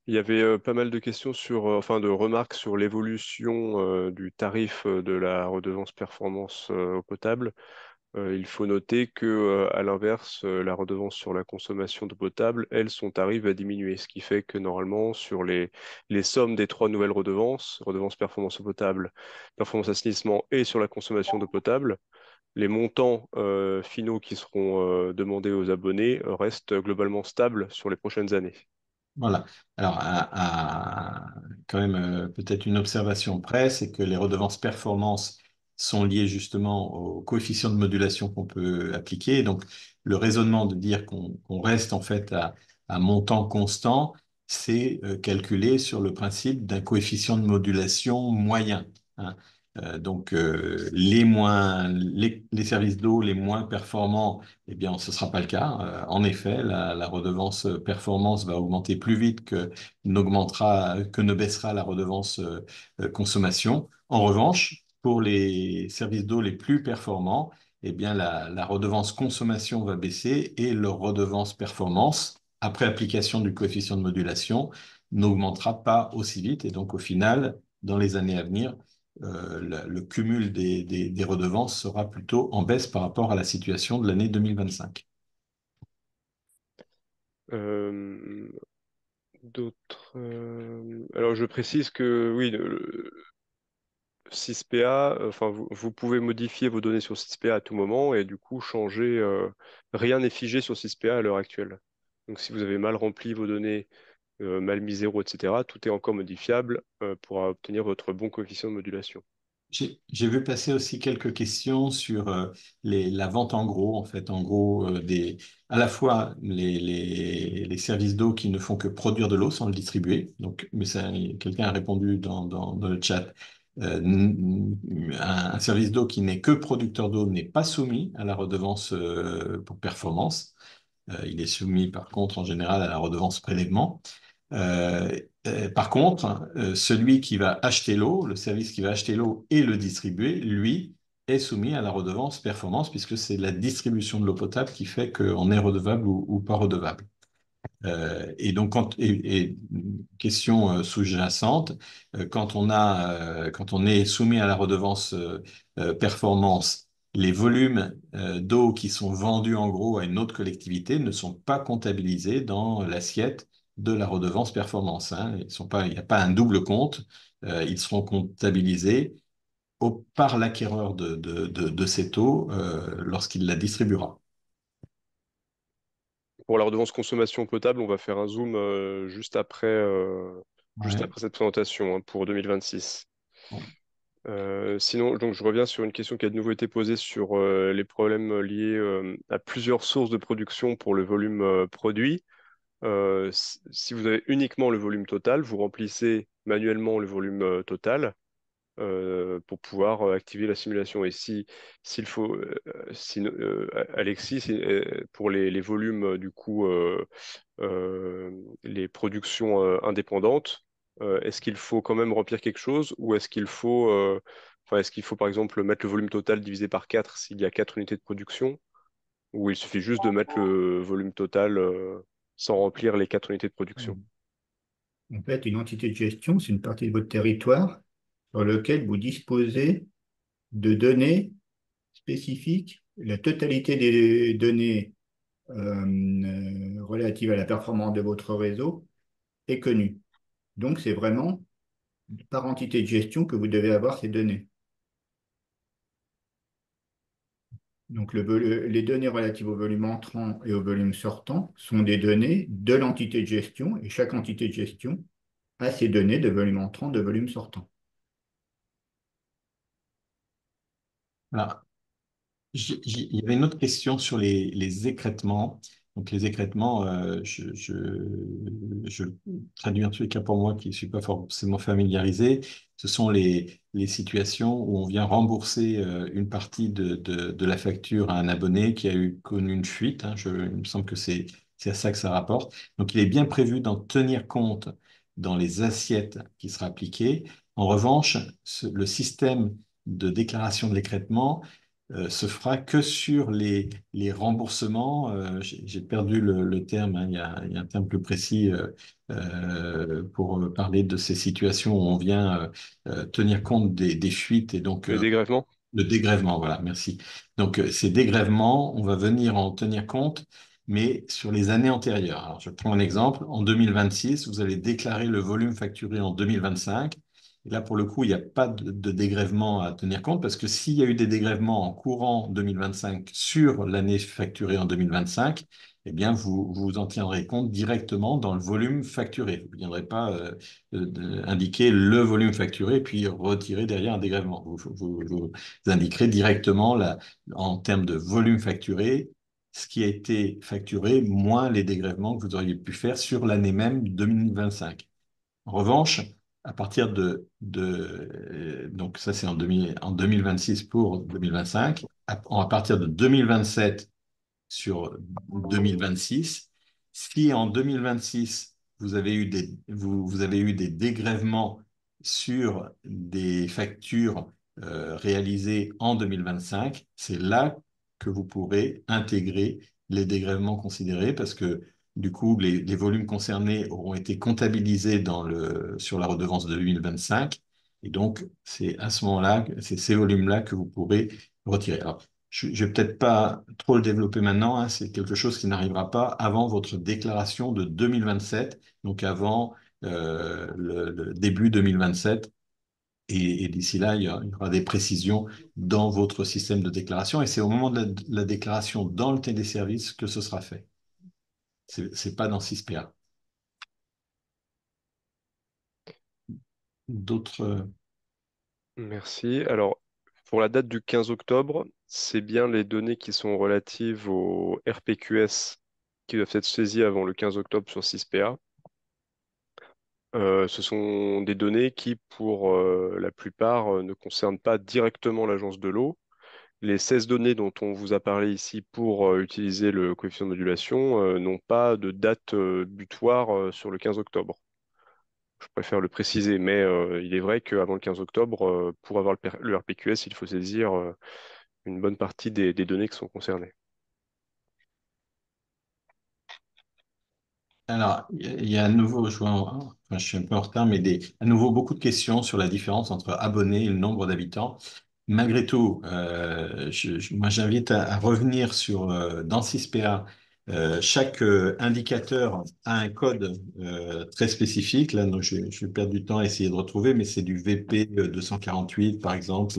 il y avait pas mal de questions enfin de remarques sur l'évolution du tarif de la redevance performance eau potable. Il faut noter que, à l'inverse, la redevance sur la consommation d'eau potable, elle, son tarif va diminuer, ce qui fait que normalement, sur les sommes des trois nouvelles redevances, redevance performance eau potable, performance assainissement et sur la consommation d'eau potable, les montants finaux qui seront demandés aux abonnés restent globalement stables sur les prochaines années. Voilà. Alors, quand même, peut-être une observation près, c'est que les redevances performance sont liées justement au coefficient de modulation qu'on peut appliquer. Donc, le raisonnement de dire qu'on reste en fait à montant constant, c'est calculé sur le principe d'un coefficient de modulation moyen, hein. Donc, les services d'eau les moins performants, eh bien, ce ne sera pas le cas. En effet, la redevance performance va augmenter plus vite que ne baissera la redevance consommation. En revanche, pour les services d'eau les plus performants, eh bien, la redevance consommation va baisser et leur redevance performance, après application du coefficient de modulation, n'augmentera pas aussi vite. Et donc, au final, dans les années à venir, le cumul des redevances sera plutôt en baisse par rapport à la situation de l'année 2025. Euh, Alors, je précise que oui, 6PA, enfin, vous pouvez modifier vos données sur 6PA à tout moment et du coup changer. Rien n'est figé sur 6PA à l'heure actuelle. Donc, si vous avez mal rempli vos données, mal mis zéro, etc., tout est encore modifiable pour obtenir votre bon coefficient de modulation. J'ai vu passer aussi quelques questions sur la vente en gros, en fait, en gros, à la fois les services d'eau qui ne font que produire de l'eau sans le distribuer. Donc, mais quelqu'un a répondu dans le chat. Un service d'eau qui n'est que producteur d'eau n'est pas soumis à la redevance pour performance. Il est soumis par contre en général à la redevance prélèvement. Euh, Par contre, celui qui va acheter l'eau, le service qui va acheter l'eau et le distribuer, lui, est soumis à la redevance performance puisque c'est la distribution de l'eau potable qui fait qu'on est redevable ou pas redevable. Et donc, question sous-jacente, quand on est soumis à la redevance performance, les volumes d'eau qui sont vendus en gros à une autre collectivité ne sont pas comptabilisés dans l'assiette de la redevance performance, hein. Ils sont pas, il n'y a pas un double compte. Ils seront comptabilisés par l'acquéreur de cette eau lorsqu'il la distribuera. Pour la redevance consommation potable, on va faire un zoom juste Ouais. après cette présentation hein, pour 2026. Bon. Sinon, donc, je reviens sur une question qui a de nouveau été posée sur les problèmes liés à plusieurs sources de production pour le volume produit. Si vous avez uniquement le volume total, vous remplissez manuellement le volume total pour pouvoir activer la simulation. Et s'il faut, Alexis, pour les volumes du coup, les productions indépendantes, est-ce qu'il faut quand même remplir quelque chose ou est-ce qu'il faut par exemple mettre le volume total divisé par 4 s'il y a 4 unités de production, ou il suffit juste de mettre le volume total sans remplir les 4 unités de production? En fait, une entité de gestion, c'est une partie de votre territoire sur lequel vous disposez de données spécifiques. La totalité des données relatives à la performance de votre réseau est connue. Donc, c'est vraiment par entité de gestion que vous devez avoir ces données. Donc, les données relatives au volume entrant et au volume sortant sont des données de l'entité de gestion et chaque entité de gestion a ses données de volume entrant, de volume sortant. Voilà. Il y avait une autre question sur les écrêtements. Donc, les écrêtements, je le traduis en tous les cas pour moi qui ne suis pas forcément familiarisé. Ce sont les situations où on vient rembourser une partie de la facture à un abonné qui a connu une fuite, hein. Il me semble que c'est à ça que ça rapporte. Donc, il est bien prévu d'en tenir compte dans les assiettes qui sera appliquées. En revanche, le système de déclaration de l'écrêtement se fera que sur les remboursements. J'ai perdu le terme, hein, il y a un terme plus précis pour parler de ces situations où on vient tenir compte des fuites et donc Les dégrèvements? le dégrèvement. Voilà, merci. Donc ces dégrèvements, on va venir en tenir compte, mais sur les années antérieures. Alors je prends un exemple. En 2026, vous allez déclarer le volume facturé en 2025. Et là, pour le coup, il n'y a pas de dégrèvement à tenir compte parce que s'il y a eu des dégrèvements en courant 2025 sur l'année facturée en 2025, eh bien, vous en tiendrez compte directement dans le volume facturé. Vous ne viendrez pas indiquer le volume facturé puis retirer derrière un dégrèvement. Vous indiquerez directement en termes de volume facturé ce qui a été facturé moins les dégrèvements que vous auriez pu faire sur l'année même 2025. En revanche, à partir donc ça c'est en 2026 pour 2025, à partir de 2027 sur 2026, si en 2026 vous avez eu des dégrèvements sur des factures réalisées en 2025, c'est là que vous pourrez intégrer les dégrèvements considérés parce que du coup, les volumes concernés auront été comptabilisés sur la redevance de 2025. Et donc, c'est à ce moment-là, c'est ces volumes-là que vous pourrez retirer. Alors, je ne vais peut-être pas trop le développer maintenant, hein, c'est quelque chose qui n'arrivera pas avant votre déclaration de 2027, donc avant le début 2027. Et d'ici là, il y aura des précisions dans votre système de déclaration. Et c'est au moment de la déclaration dans le téléservice que ce sera fait. C'est pas dans 6PA. D'autres. Merci. Alors, pour la date du 15 octobre, c'est bien les données qui sont relatives au RPQS qui doivent être saisies avant le 15 octobre sur 6PA. Ce sont des données qui, pour la plupart, ne concernent pas directement l'agence de l'eau, les 16 données dont on vous a parlé ici pour utiliser le coefficient de modulation n'ont pas de date butoir sur le 15 octobre. Je préfère le préciser, mais il est vrai qu'avant le 15 octobre, pour avoir le RPQS, il faut saisir une bonne partie des données qui sont concernées. Alors, il y a à nouveau, enfin, je suis un peu en retard, mais à nouveau beaucoup de questions sur la différence entre abonnés et le nombre d'habitants. Malgré tout, moi j'invite à revenir sur dans 6PA, chaque indicateur a un code très spécifique. Là, donc, je vais perdre du temps à essayer de retrouver, mais c'est du VP 248 par exemple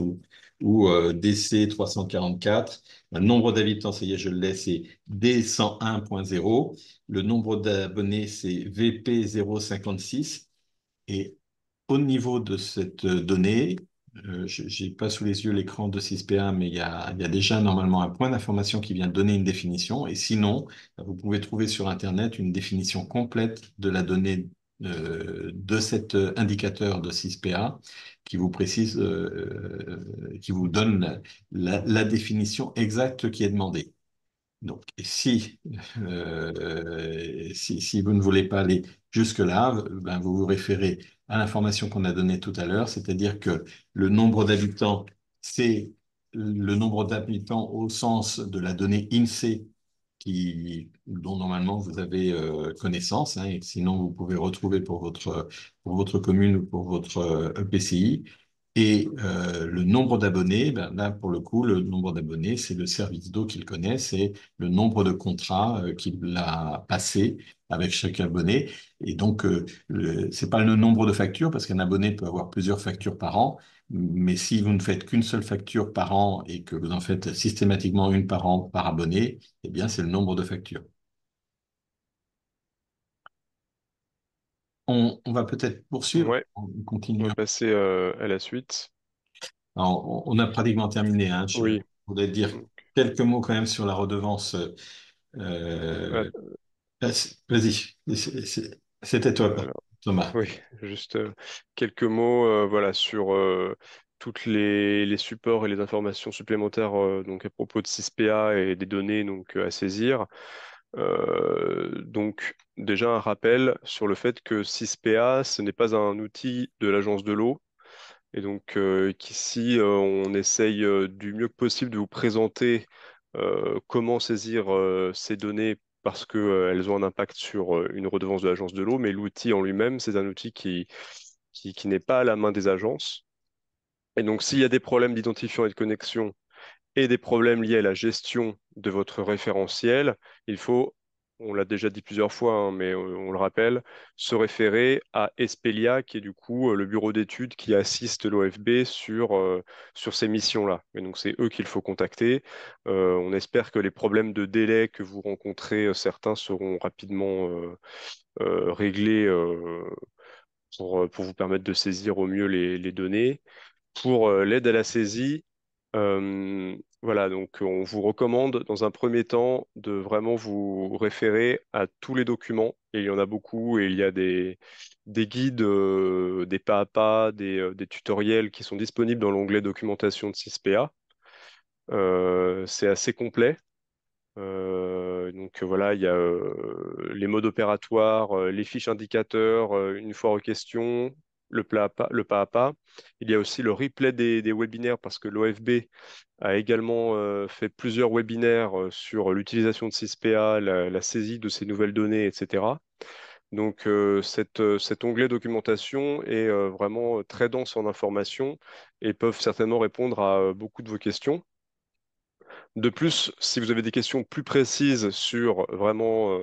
ou DC 344. Le nombre d'habitants, ça y est, je le laisse, c'est D101.0. Le nombre d'abonnés, c'est VP056. Et au niveau de cette donnée, je n'ai pas sous les yeux l'écran de 6PA, mais il y a déjà normalement un point d'information qui vient donner une définition. Et sinon, vous pouvez trouver sur Internet une définition complète de la donnée de cet indicateur de 6PA qui vous précise, qui vous donne la définition exacte qui est demandée. Donc, si vous ne voulez pas aller jusque-là, ben, vous vous référez à l'information qu'on a donnée tout à l'heure, c'est-à-dire que le nombre d'habitants, c'est le nombre d'habitants au sens de la donnée INSEE dont normalement vous avez connaissance, hein, et sinon vous pouvez retrouver pour votre commune ou pour votre EPCI. Et le nombre d'abonnés, ben là, pour le coup, le nombre d'abonnés, c'est le service d'eau qu'il connaît, c'est le nombre de contrats qu'il a passé avec chaque abonné. Et donc, c'est pas le nombre de factures, parce qu'un abonné peut avoir plusieurs factures par an. Mais si vous ne faites qu'une seule facture par an et que vous en faites systématiquement une par an par abonné, eh bien, c'est le nombre de factures. On va peut-être poursuivre, Ouais, on on continue. va passer à la suite. Alors, on a pratiquement terminé, hein. Je Oui. voudrais dire quelques mots quand même sur la redevance. Euh, euh, Vas-y, c'était toi, alors, Thomas. oui, juste quelques mots voilà, sur toutes les supports et les informations supplémentaires donc, à propos de 6PA et des données donc, à saisir. Donc, déjà un rappel sur le fait que 6PA, ce n'est pas un outil de l'agence de l'eau. Et donc, qu'ici, on essaye du mieux que possible de vous présenter comment saisir ces données parce qu'elles ont un impact sur une redevance de l'agence de l'eau, mais l'outil en lui-même, c'est un outil qui n'est pas à la main des agences. Et donc, s'il y a des problèmes d'identifiant et de connexion, et des problèmes liés à la gestion de votre référentiel, il faut, on l'a déjà dit plusieurs fois, hein, mais on le rappelle, se référer à Espelia, qui est du coup le bureau d'études qui assiste l'OFB sur ces missions-là. Et donc c'est eux qu'il faut contacter. On espère que les problèmes de délai que vous rencontrez, certains seront rapidement réglés pour vous permettre de saisir au mieux les données. Pour l'aide à la saisie, voilà, donc on vous recommande dans un premier temps de vraiment vous référer à tous les documents, et il y en a beaucoup, et il y a des guides, des pas à pas, des tutoriels qui sont disponibles dans l'onglet documentation de 6PA. C'est assez complet. Donc voilà, il y a les modes opératoires, les fiches indicateurs, une fois aux questions, le pas à pas. Il y a aussi le replay des webinaires parce que l'OFB a également fait plusieurs webinaires sur l'utilisation de 6PA, la saisie de ces nouvelles données, etc. Donc cet onglet documentation est vraiment très dense en informations et peuvent certainement répondre à beaucoup de vos questions. De plus, si vous avez des questions plus précises sur vraiment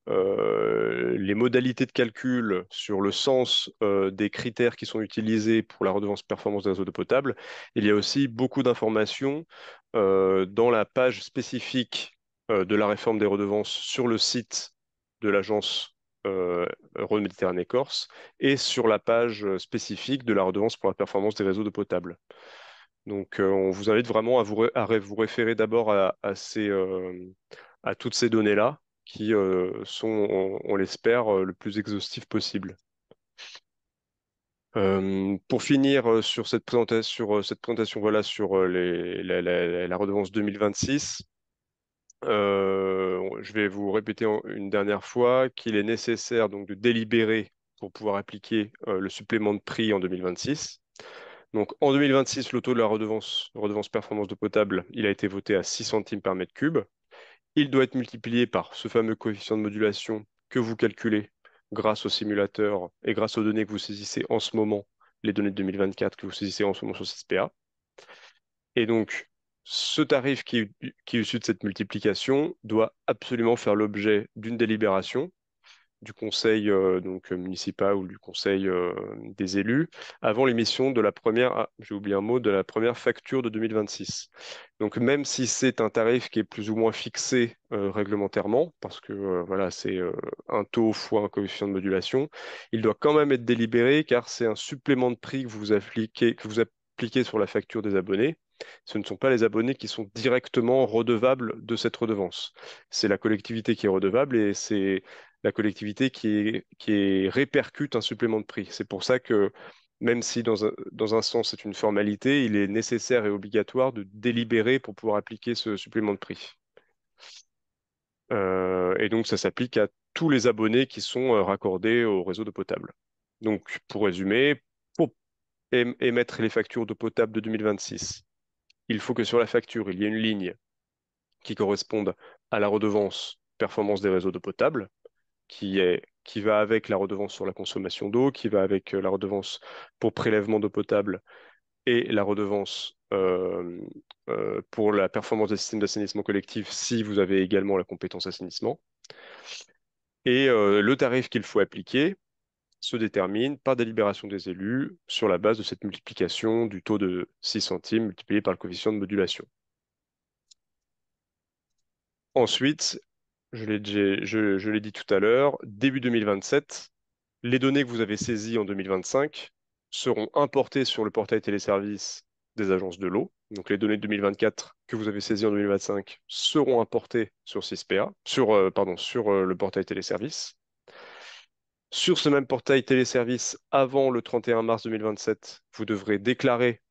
les modalités de calcul, sur le sens des critères qui sont utilisés pour la redevance performance des réseaux d'eau potable, il y a aussi beaucoup d'informations dans la page spécifique de la réforme des redevances sur le site de l'agence Rhône-Méditerranée Corse et sur la page spécifique de la redevance pour la performance des réseaux d'eau potable. Donc, on vous invite vraiment à vous référer d'abord à toutes ces données-là qui sont, on l'espère, le plus exhaustif possible. Pour finir sur cette présentation, voilà, sur la redevance 2026, je vais vous répéter une dernière fois qu'il est nécessaire donc de délibérer pour pouvoir appliquer le supplément de prix en 2026. Donc en 2026, le taux de la redevance performance d'eau potable, il a été voté à 6 centimes par mètre cube. Il doit être multiplié par ce fameux coefficient de modulation que vous calculez grâce au simulateur et grâce aux données que vous saisissez en ce moment, les données de 2024 que vous saisissez en ce moment sur CISPA. Et donc, ce tarif qui est issu de cette multiplication doit absolument faire l'objet d'une délibération du conseil municipal ou du conseil des élus avant l'émission de la première, j'ai oublié un mot, de la première facture de 2026. Donc même si c'est un tarif qui est plus ou moins fixé réglementairement, parce que voilà, c'est un taux fois un coefficient de modulation, il doit quand même être délibéré car c'est un supplément de prix que vous appliquez sur la facture des abonnés. Ce ne sont pas les abonnés qui sont directement redevables de cette redevance. C'est la collectivité qui est redevable et c'est la collectivité qui répercute un supplément de prix. C'est pour ça que même si dans un sens c'est une formalité, il est nécessaire et obligatoire de délibérer pour pouvoir appliquer ce supplément de prix. Et donc ça s'applique à tous les abonnés qui sont raccordés au réseau d'eau potable. Donc pour résumer, pour émettre les factures d'eau potable de 2026, il faut que sur la facture, il y ait une ligne qui corresponde à la redevance performance des réseaux d'eau potable, qui va avec la redevance sur la consommation d'eau, qui va avec la redevance pour prélèvement d'eau potable et la redevance pour la performance des systèmes d'assainissement collectif si vous avez également la compétence assainissement. Et le tarif qu'il faut appliquer se détermine par délibération des élus sur la base de cette multiplication du taux de 6 centimes multiplié par le coefficient de modulation. Ensuite, je l'ai dit tout à l'heure, début 2027, les données que vous avez saisies en 2025 seront importées sur le portail téléservice des agences de l'eau. Donc les données de 2024 que vous avez saisies en 2025 seront importées sur CISPA, sur le portail téléservice. Sur ce même portail téléservice, avant le 31 mars 2027, vous devrez déclarer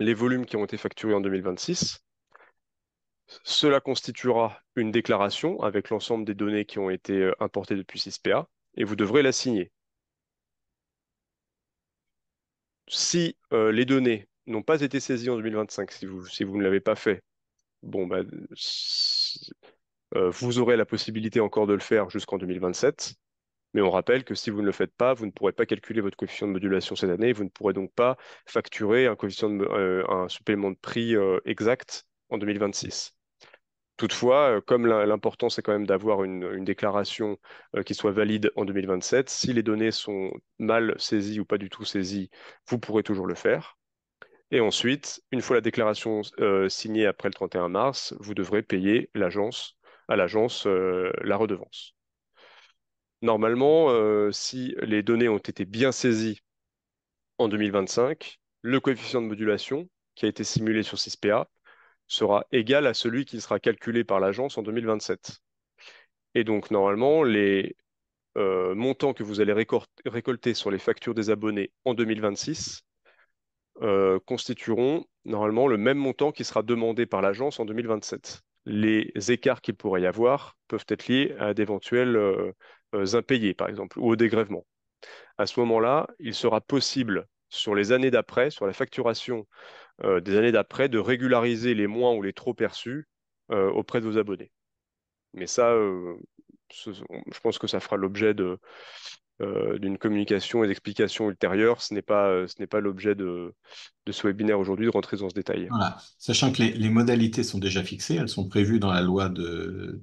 les volumes qui ont été facturés en 2026. Cela constituera une déclaration avec l'ensemble des données qui ont été importées depuis CISPA et vous devrez la signer. Si les données n'ont pas été saisies en 2025, si vous ne l'avez pas fait, bon, bah, vous aurez la possibilité encore de le faire jusqu'en 2027. Mais on rappelle que si vous ne le faites pas, vous ne pourrez pas calculer votre coefficient de modulation cette année. Vous ne pourrez donc pas facturer un supplément de prix exact en 2026. Toutefois, comme l'important c'est quand même d'avoir une déclaration qui soit valide en 2027, si les données sont mal saisies ou pas du tout saisies, vous pourrez toujours le faire. Et ensuite, une fois la déclaration signée après le 31 mars, vous devrez payer à l'agence la redevance. Normalement, si les données ont été bien saisies en 2025, le coefficient de modulation qui a été simulé sur CISPA sera égal à celui qui sera calculé par l'agence en 2027. Et donc, normalement, les montants que vous allez récolter sur les factures des abonnés en 2026 constitueront normalement le même montant qui sera demandé par l'agence en 2027. Les écarts qu'il pourrait y avoir peuvent être liés à d'éventuels impayés, par exemple, ou au dégrèvement. À ce moment-là, il sera possible, sur les années d'après, sur la facturation des années d'après, de régulariser les moins ou les trop perçus auprès de vos abonnés. Mais ça, je pense que ça fera l'objet d'une communication et d'explications ultérieures. Ce n'est pas l'objet de ce webinaire aujourd'hui de rentrer dans ce détail. Voilà. Sachant que les modalités sont déjà fixées, elles sont prévues dans la loi de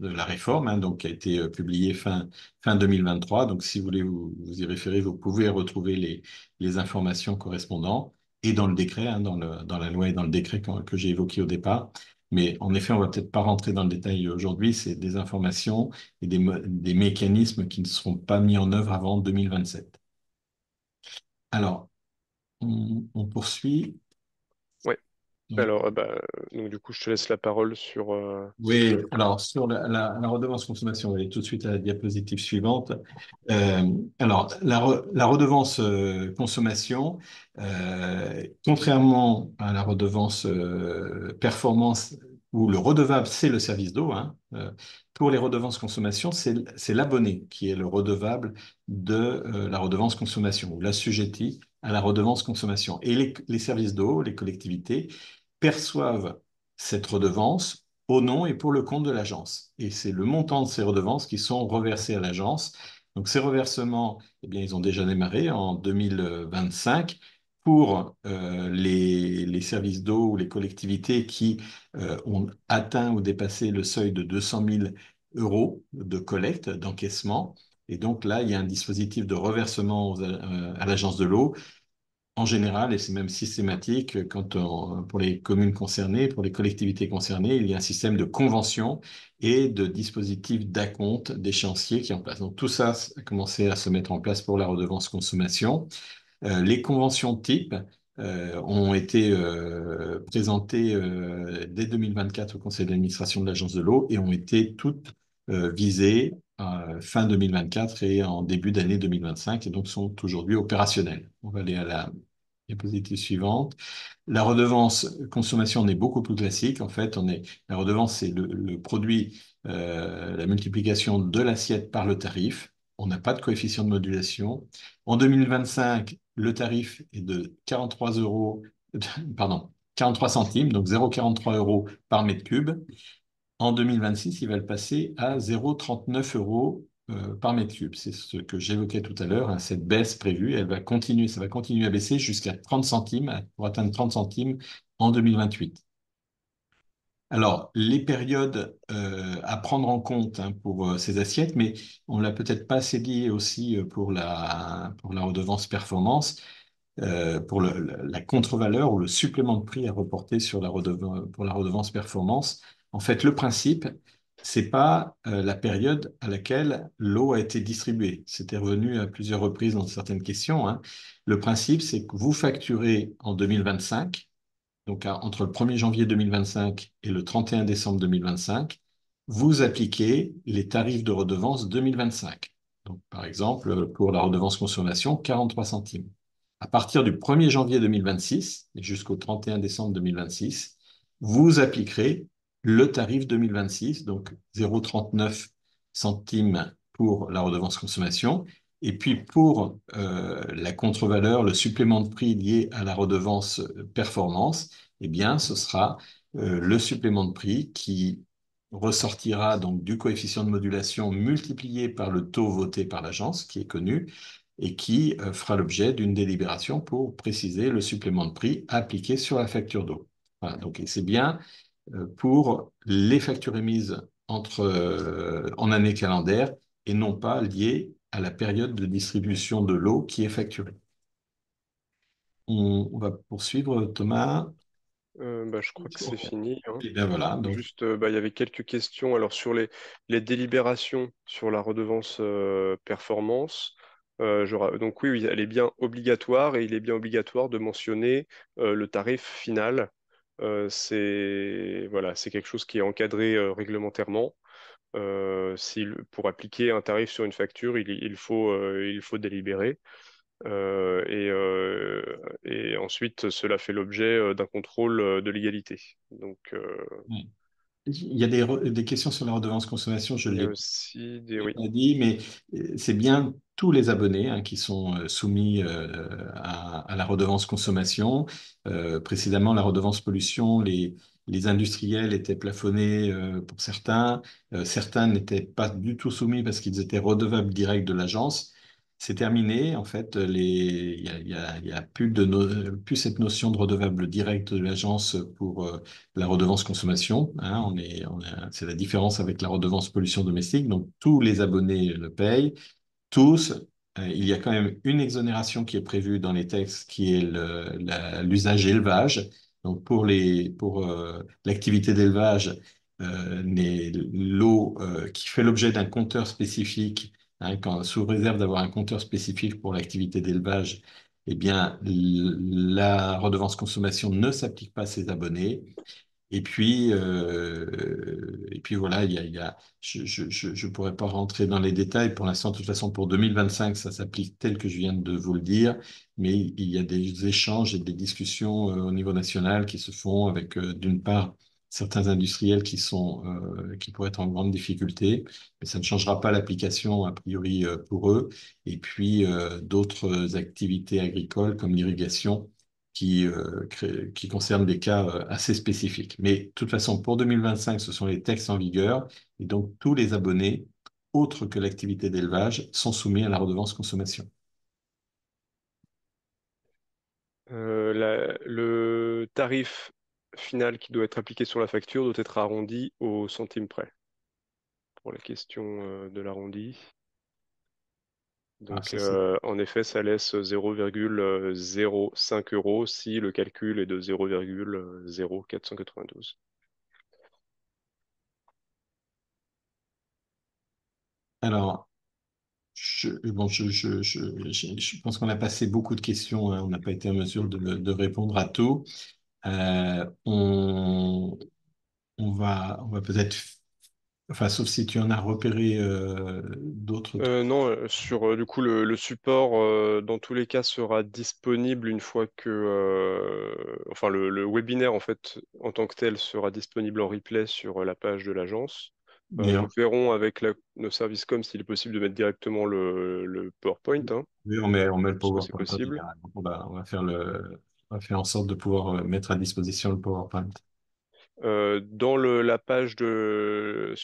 la réforme, hein, donc qui a été publiée fin 2023. Donc, si vous voulez vous y référer, vous pouvez retrouver les informations correspondantes et dans le décret, hein, dans la loi et dans le décret que j'ai évoqué au départ. Mais en effet, on va peut-être pas rentrer dans le détail aujourd'hui. C'est des informations et des mécanismes qui ne seront pas mis en œuvre avant 2027. Alors, on poursuit. Ouais. Oui. Alors, donc du coup, je te laisse la parole sur. Oui, alors sur la redevance consommation, on va aller tout de suite à la diapositive suivante. Alors, la redevance consommation, contrairement à la redevance performance, où le redevable, c'est le service d'eau, hein, pour les redevances consommation, c'est l'abonné qui est le redevable de la redevance consommation, ou l'assujetti à la redevance consommation. Et les services d'eau, les collectivités, perçoivent cette redevance au nom et pour le compte de l'agence. Et c'est le montant de ces redevances qui sont reversées à l'agence. Donc ces reversements, eh bien, ils ont déjà démarré en 2025 pour les services d'eau ou les collectivités qui ont atteint ou dépassé le seuil de 200 000 euros de collecte, d'encaissement. Et donc là, il y a un dispositif de reversement à l'agence de l'eau en général, et c'est même systématique, pour les communes concernées, pour les collectivités concernées, il y a un système de convention et de dispositif d'acompte d'échéancier qui est en place. Donc tout ça a commencé à se mettre en place pour la redevance consommation. Les conventions type ont été présentées dès 2024 au conseil d'administration de l'Agence de l'eau et ont été toutes visées fin 2024 et en début d'année 2025 et donc sont aujourd'hui opérationnelles. On va aller à la diapositive suivante. La redevance consommation, on est beaucoup plus classique. En fait, la redevance, c'est le produit, la multiplication de l'assiette par le tarif. On n'a pas de coefficient de modulation. En 2025, le tarif est de 43 euros, pardon, 43 centimes, donc 0,43 euros par mètre cube. En 2026, il va le passer à 0,39 euros par mètre cube. C'est ce que j'évoquais tout à l'heure, hein, cette baisse prévue. Elle va continuer, ça va continuer à baisser jusqu'à 30 centimes, pour atteindre 30 centimes en 2028. Alors, les périodes à prendre en compte hein, pour ces assiettes, mais on l'a peut-être pas assez dit aussi pour la redevance performance, pour la contre-valeur ou le supplément de prix à reporter sur pour la redevance performance. En fait, le principe, c'est pas la période à laquelle l'eau a été distribuée. C'était revenu à plusieurs reprises dans certaines questions, hein. Le principe, c'est que vous facturez en 2025, donc entre le 1er janvier 2025 et le 31 décembre 2025, vous appliquez les tarifs de redevance 2025. Donc, par exemple, pour la redevance consommation, 43 centimes. À partir du 1er janvier 2026 et jusqu'au 31 décembre 2026, vous appliquerez le tarif 2026, donc 0,39 centimes pour la redevance consommation. Et puis pour la contre-valeur, le supplément de prix lié à la redevance performance, eh bien, ce sera le supplément de prix qui ressortira donc du coefficient de modulation multiplié par le taux voté par l'agence, qui est connu, et qui fera l'objet d'une délibération pour préciser le supplément de prix appliqué sur la facture d'eau. Voilà, donc c'est bien pour les factures émises en année calendaire et non pas liées à la période de distribution de l'eau qui est facturée. On va poursuivre, Thomas. Je crois que c'est fini, hein. Et bien voilà, donc Juste, il y avait quelques questions. Alors, sur les délibérations sur la redevance performance, donc oui, oui, elle est bien obligatoire et il est bien obligatoire de mentionner le tarif final. Voilà, c'est quelque chose qui est encadré réglementairement. Pour appliquer un tarif sur une facture, il faut délibérer. Et ensuite, cela fait l'objet d'un contrôle de légalité. Donc, oui. Il y a des questions sur la redevance consommation, je il y a l'ai aussi des... l'ai Oui. pas dit, mais c'est bien tous les abonnés hein, qui sont soumis à la redevance consommation. Précédemment, la redevance pollution, les industriels étaient plafonnés pour certains. Certains n'étaient pas du tout soumis parce qu'ils étaient redevables directs de l'agence. C'est terminé. En fait, il y a plus plus cette notion de redevable direct de l'agence pour la redevance consommation. Hein. C'est la différence avec la redevance pollution domestique. Donc, tous les abonnés le payent, tous. Il y a quand même une exonération qui est prévue dans les textes, qui est l'usage élevage. Donc, pour l'activité d'élevage, l'eau qui fait l'objet d'un compteur spécifique, hein, sous réserve d'avoir un compteur spécifique pour l'activité d'élevage, eh bien, la redevance consommation ne s'applique pas à ces abonnés. Et puis voilà, je ne pourrais pas rentrer dans les détails. Pour l'instant, de toute façon, pour 2025, ça s'applique tel que je viens de vous le dire. Mais il y a des échanges et des discussions au niveau national qui se font avec, d'une part, certains industriels qui pourraient être en grande difficulté, mais ça ne changera pas l'application a priori pour eux. Et puis d'autres activités agricoles comme l'irrigation qui concernent des cas assez spécifiques. Mais de toute façon, pour 2025, ce sont les textes en vigueur et donc tous les abonnés, autres que l'activité d'élevage, sont soumis à la redevance consommation. Le tarif final qui doit être appliqué sur la facture doit être arrondi au centime près, pour la question de l'arrondi. Ah, Donc, ça, c'est- en effet, ça laisse 0,05 euros si le calcul est de 0,0492. Alors, bon, je pense qu'on a passé beaucoup de questions, hein, on n'a pas été en mesure de répondre à tout. Euh, on, on va peut-être, enfin, sauf si tu en as repéré d'autres. Non, sur du coup le support dans tous les cas sera disponible une fois que enfin le webinaire en fait en tant que tel sera disponible en replay sur la page de l'agence. Mais Nous verrons avec nos services com s'il est possible de mettre directement le PowerPoint, hein, oui, on met le puisque c'est PowerPoint en possible. général. Donc, on va faire en sorte de pouvoir mettre à disposition le PowerPoint. Sur la page de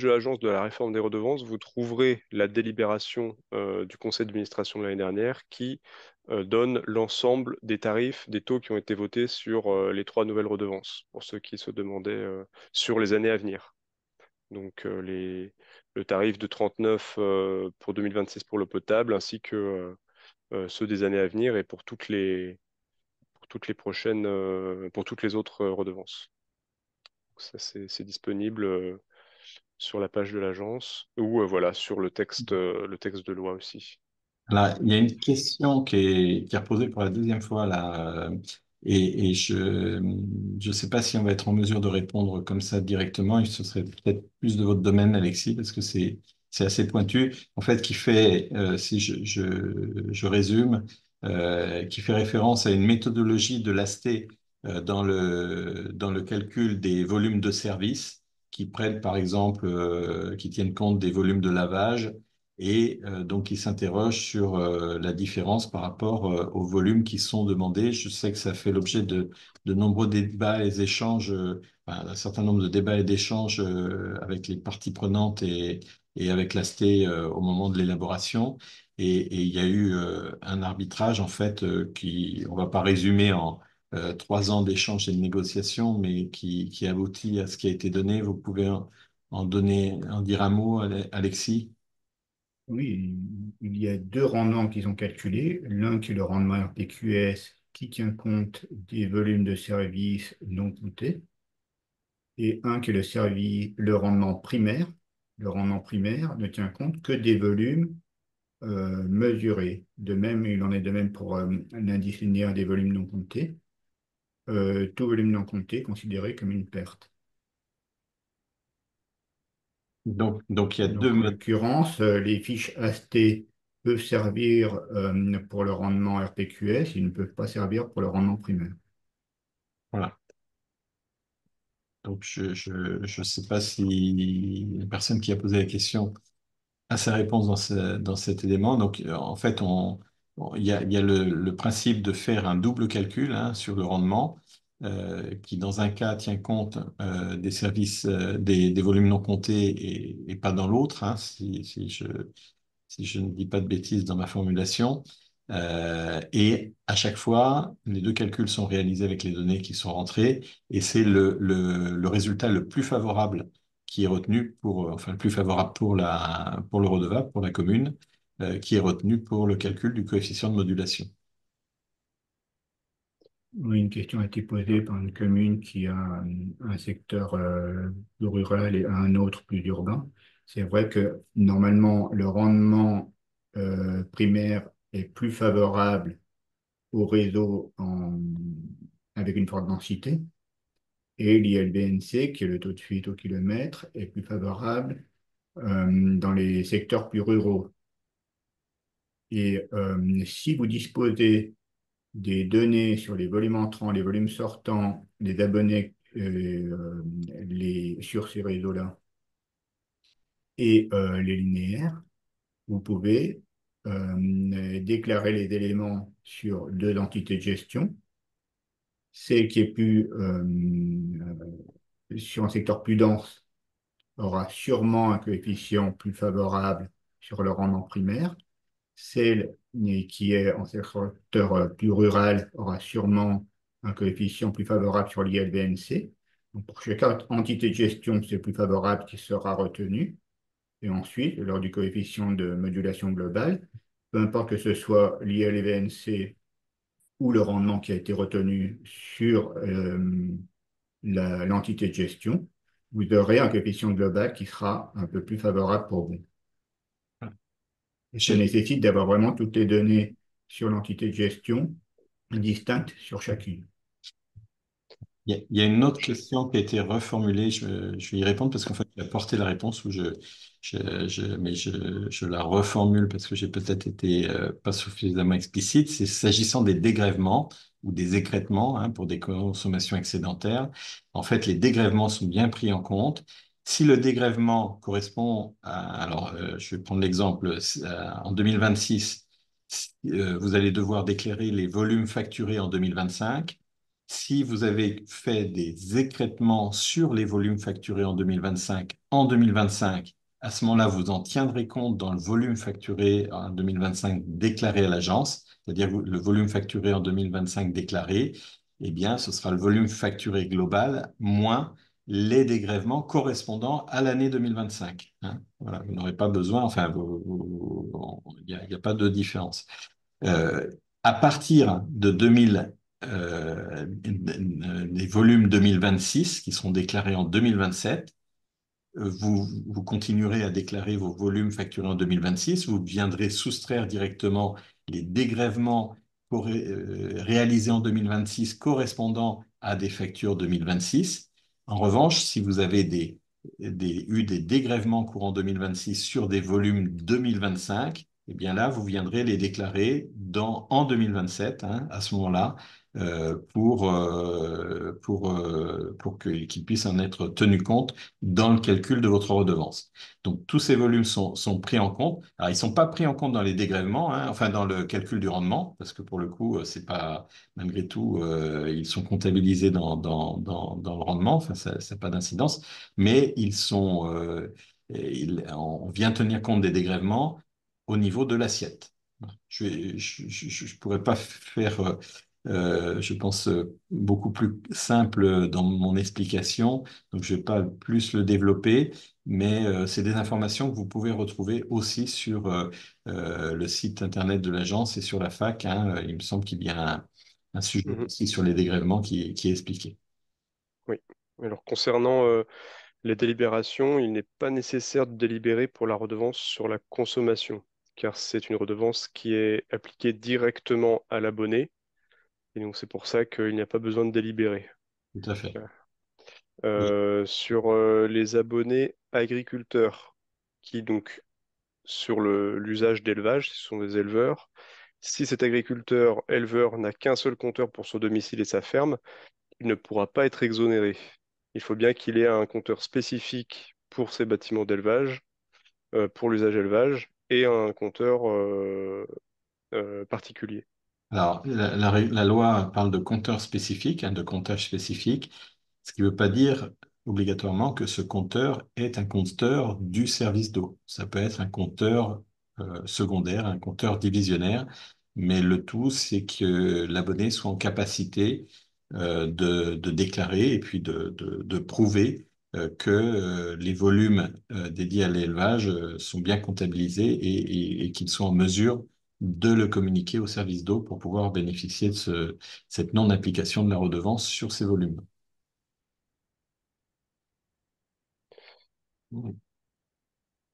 l'agence de la réforme des redevances, vous trouverez la délibération du conseil d'administration de l'année dernière qui donne l'ensemble des tarifs, des taux qui ont été votés sur les trois nouvelles redevances, pour ceux qui se demandaient sur les années à venir. Donc le tarif de 39 pour 2026 pour l'eau potable, ainsi que ceux des années à venir et pour toutes les prochaines, pour toutes les autres redevances. Ça, c'est disponible sur la page de l'agence ou voilà, sur le texte de loi aussi. Là, il y a une question qui est reposée pour la deuxième fois là, et je sais pas si on va être en mesure de répondre comme ça directement, et ce serait peut-être plus de votre domaine, Alexis, parce que c'est assez pointu. En fait, qui fait, si je résume, qui fait référence à une méthodologie de l'ASTE dans le calcul des volumes de service, qui prennent par exemple, qui tiennent compte des volumes de lavage et donc, il s'interroge sur la différence par rapport aux volumes qui sont demandés. Je sais que ça fait l'objet de nombreux débats et échanges, enfin, un certain nombre de débats et d'échanges avec les parties prenantes et avec l'ASTE au moment de l'élaboration. Et il y a eu un arbitrage, en fait, on va pas résumer en 3 ans d'échanges et de négociations, mais qui aboutit à ce qui a été donné. Vous pouvez en dire un mot, Alexis? Oui, il y a deux rendements qu'ils ont calculés. L'un qui est le rendement RPQS qui tient compte des volumes de services non coûtés et un qui est le rendement primaire. Le rendement primaire ne tient compte que des volumes mesurés. De même, il en est de même pour l'indice linéaire des volumes non comptés. Tout volume non compté est considéré comme une perte. Donc, il y a deux Donc, en modes. l'occurrence, les fiches AST peuvent servir pour le rendement RPQS, ils ne peuvent pas servir pour le rendement primaire. Voilà. Donc, je sais pas si la personne qui a posé la question a sa réponse dans cet élément. Donc, en fait, il y a le principe de faire un double calcul hein, sur le rendement, qui, dans un cas, tient compte des services, des volumes non comptés et pas dans l'autre, hein, si je ne dis pas de bêtises dans ma formulation. Et à chaque fois, les deux calculs sont réalisés avec les données qui sont rentrées et c'est le résultat le plus favorable qui est retenu enfin, le plus favorable pour le redevable, pour la commune, qui est retenu pour le calcul du coefficient de modulation. Oui, une question a été posée par une commune qui a un secteur plus rural et un autre plus urbain. C'est vrai que normalement, le rendement primaire est plus favorable au réseau avec une forte densité. Et l'ILBNC, qui est le taux de fuite au kilomètre, est plus favorable dans les secteurs plus ruraux. Et si vous disposez des données sur les volumes entrants, les volumes sortants, les abonnés sur ces réseaux-là et les linéaires, vous pouvez déclarer les éléments sur deux entités de gestion. Celle qui est sur un secteur plus dense aura sûrement un coefficient plus favorable sur le rendement primaire. Celle qui est en secteur plus rural aura sûrement un coefficient plus favorable sur l'ILVNC. Donc pour chaque entité de gestion, c'est plus favorable qui sera retenu. Et ensuite, lors du coefficient de modulation globale, peu importe que ce soit l'ILVNC ou le rendement qui a été retenu sur l'entité de gestion, vous aurez un coefficient global qui sera un peu plus favorable pour vous. Et ça nécessite d'avoir vraiment toutes les données sur l'entité de gestion distinctes sur chacune. Il y a une autre question qui a été reformulée. Je vais y répondre parce qu'en fait, j'ai apporté la réponse ou mais je la reformule parce que j'ai peut-être été pas suffisamment explicite. C'est s'agissant des dégrèvements ou des écrêtements hein, pour des consommations excédentaires. En fait, les dégrèvements sont bien pris en compte. Si le dégrèvement correspond à, alors je vais prendre l'exemple, en 2026, vous allez devoir déclarer les volumes facturés en 2025. Si vous avez fait des écrêtements sur les volumes facturés en 2025, à ce moment-là, vous en tiendrez compte dans le volume facturé en 2025 déclaré à l'agence, c'est-à-dire le volume facturé en 2025 déclaré, eh bien, ce sera le volume facturé global moins les dégrèvements correspondant à l'année 2025. Hein. Voilà, vous n'aurez pas besoin, enfin, il n'y a pas de différence. Euh, à partir de 2000, des volumes 2026 qui seront déclarés en 2027, vous continuerez à déclarer vos volumes facturés en 2026, vous viendrez soustraire directement les dégrèvements réalisés en 2026 correspondant à des factures 2026. En revanche, si vous avez eu des dégrèvements courant 2026 sur des volumes 2025, eh bien là, vous viendrez les déclarer en 2027, hein, à ce moment-là, pour qu'ils puissent en être tenus compte dans le calcul de votre redevance. Donc, tous ces volumes sont pris en compte. Alors, ils ne sont pas pris en compte dans les dégrèvements, hein, enfin dans le calcul du rendement, parce que pour le coup, c'est pas, malgré tout, ils sont comptabilisés dans le rendement, enfin, ça n'a pas d'incidence, mais on vient tenir compte des dégrèvements au niveau de l'assiette. Je pourrais pas faire, je pense, beaucoup plus simple dans mon explication, donc je vais pas plus le développer, mais c'est des informations que vous pouvez retrouver aussi sur le site internet de l'agence et sur la fac. Hein. Il me semble qu'il y a un sujet Mhm. aussi sur les dégrèvements qui est expliqué. Oui. Alors concernant les délibérations, il n'est pas nécessaire de délibérer pour la redevance sur la consommation, car c'est une redevance qui est appliquée directement à l'abonné, et donc c'est pour ça qu'il n'y a pas besoin de délibérer. Tout à fait. Sur les abonnés agriculteurs, qui donc sur l'usage d'élevage, ce sont des éleveurs. Si cet agriculteur éleveur n'a qu'un seul compteur pour son domicile et sa ferme, il ne pourra pas être exonéré. Il faut bien qu'il ait un compteur spécifique pour ses bâtiments d'élevage, pour l'usage élevage, et un compteur particulier. Alors, la loi parle de compteur spécifique, hein, de comptage spécifique, ce qui ne veut pas dire obligatoirement que ce compteur est un compteur du service d'eau. Ça peut être un compteur secondaire, un compteur divisionnaire, mais le tout, c'est que l'abonné soit en capacité de déclarer et puis de prouver que les volumes dédiés à l'élevage sont bien comptabilisés et qu'ils sont en mesure de le communiquer au service d'eau pour pouvoir bénéficier de cette non-application de la redevance sur ces volumes.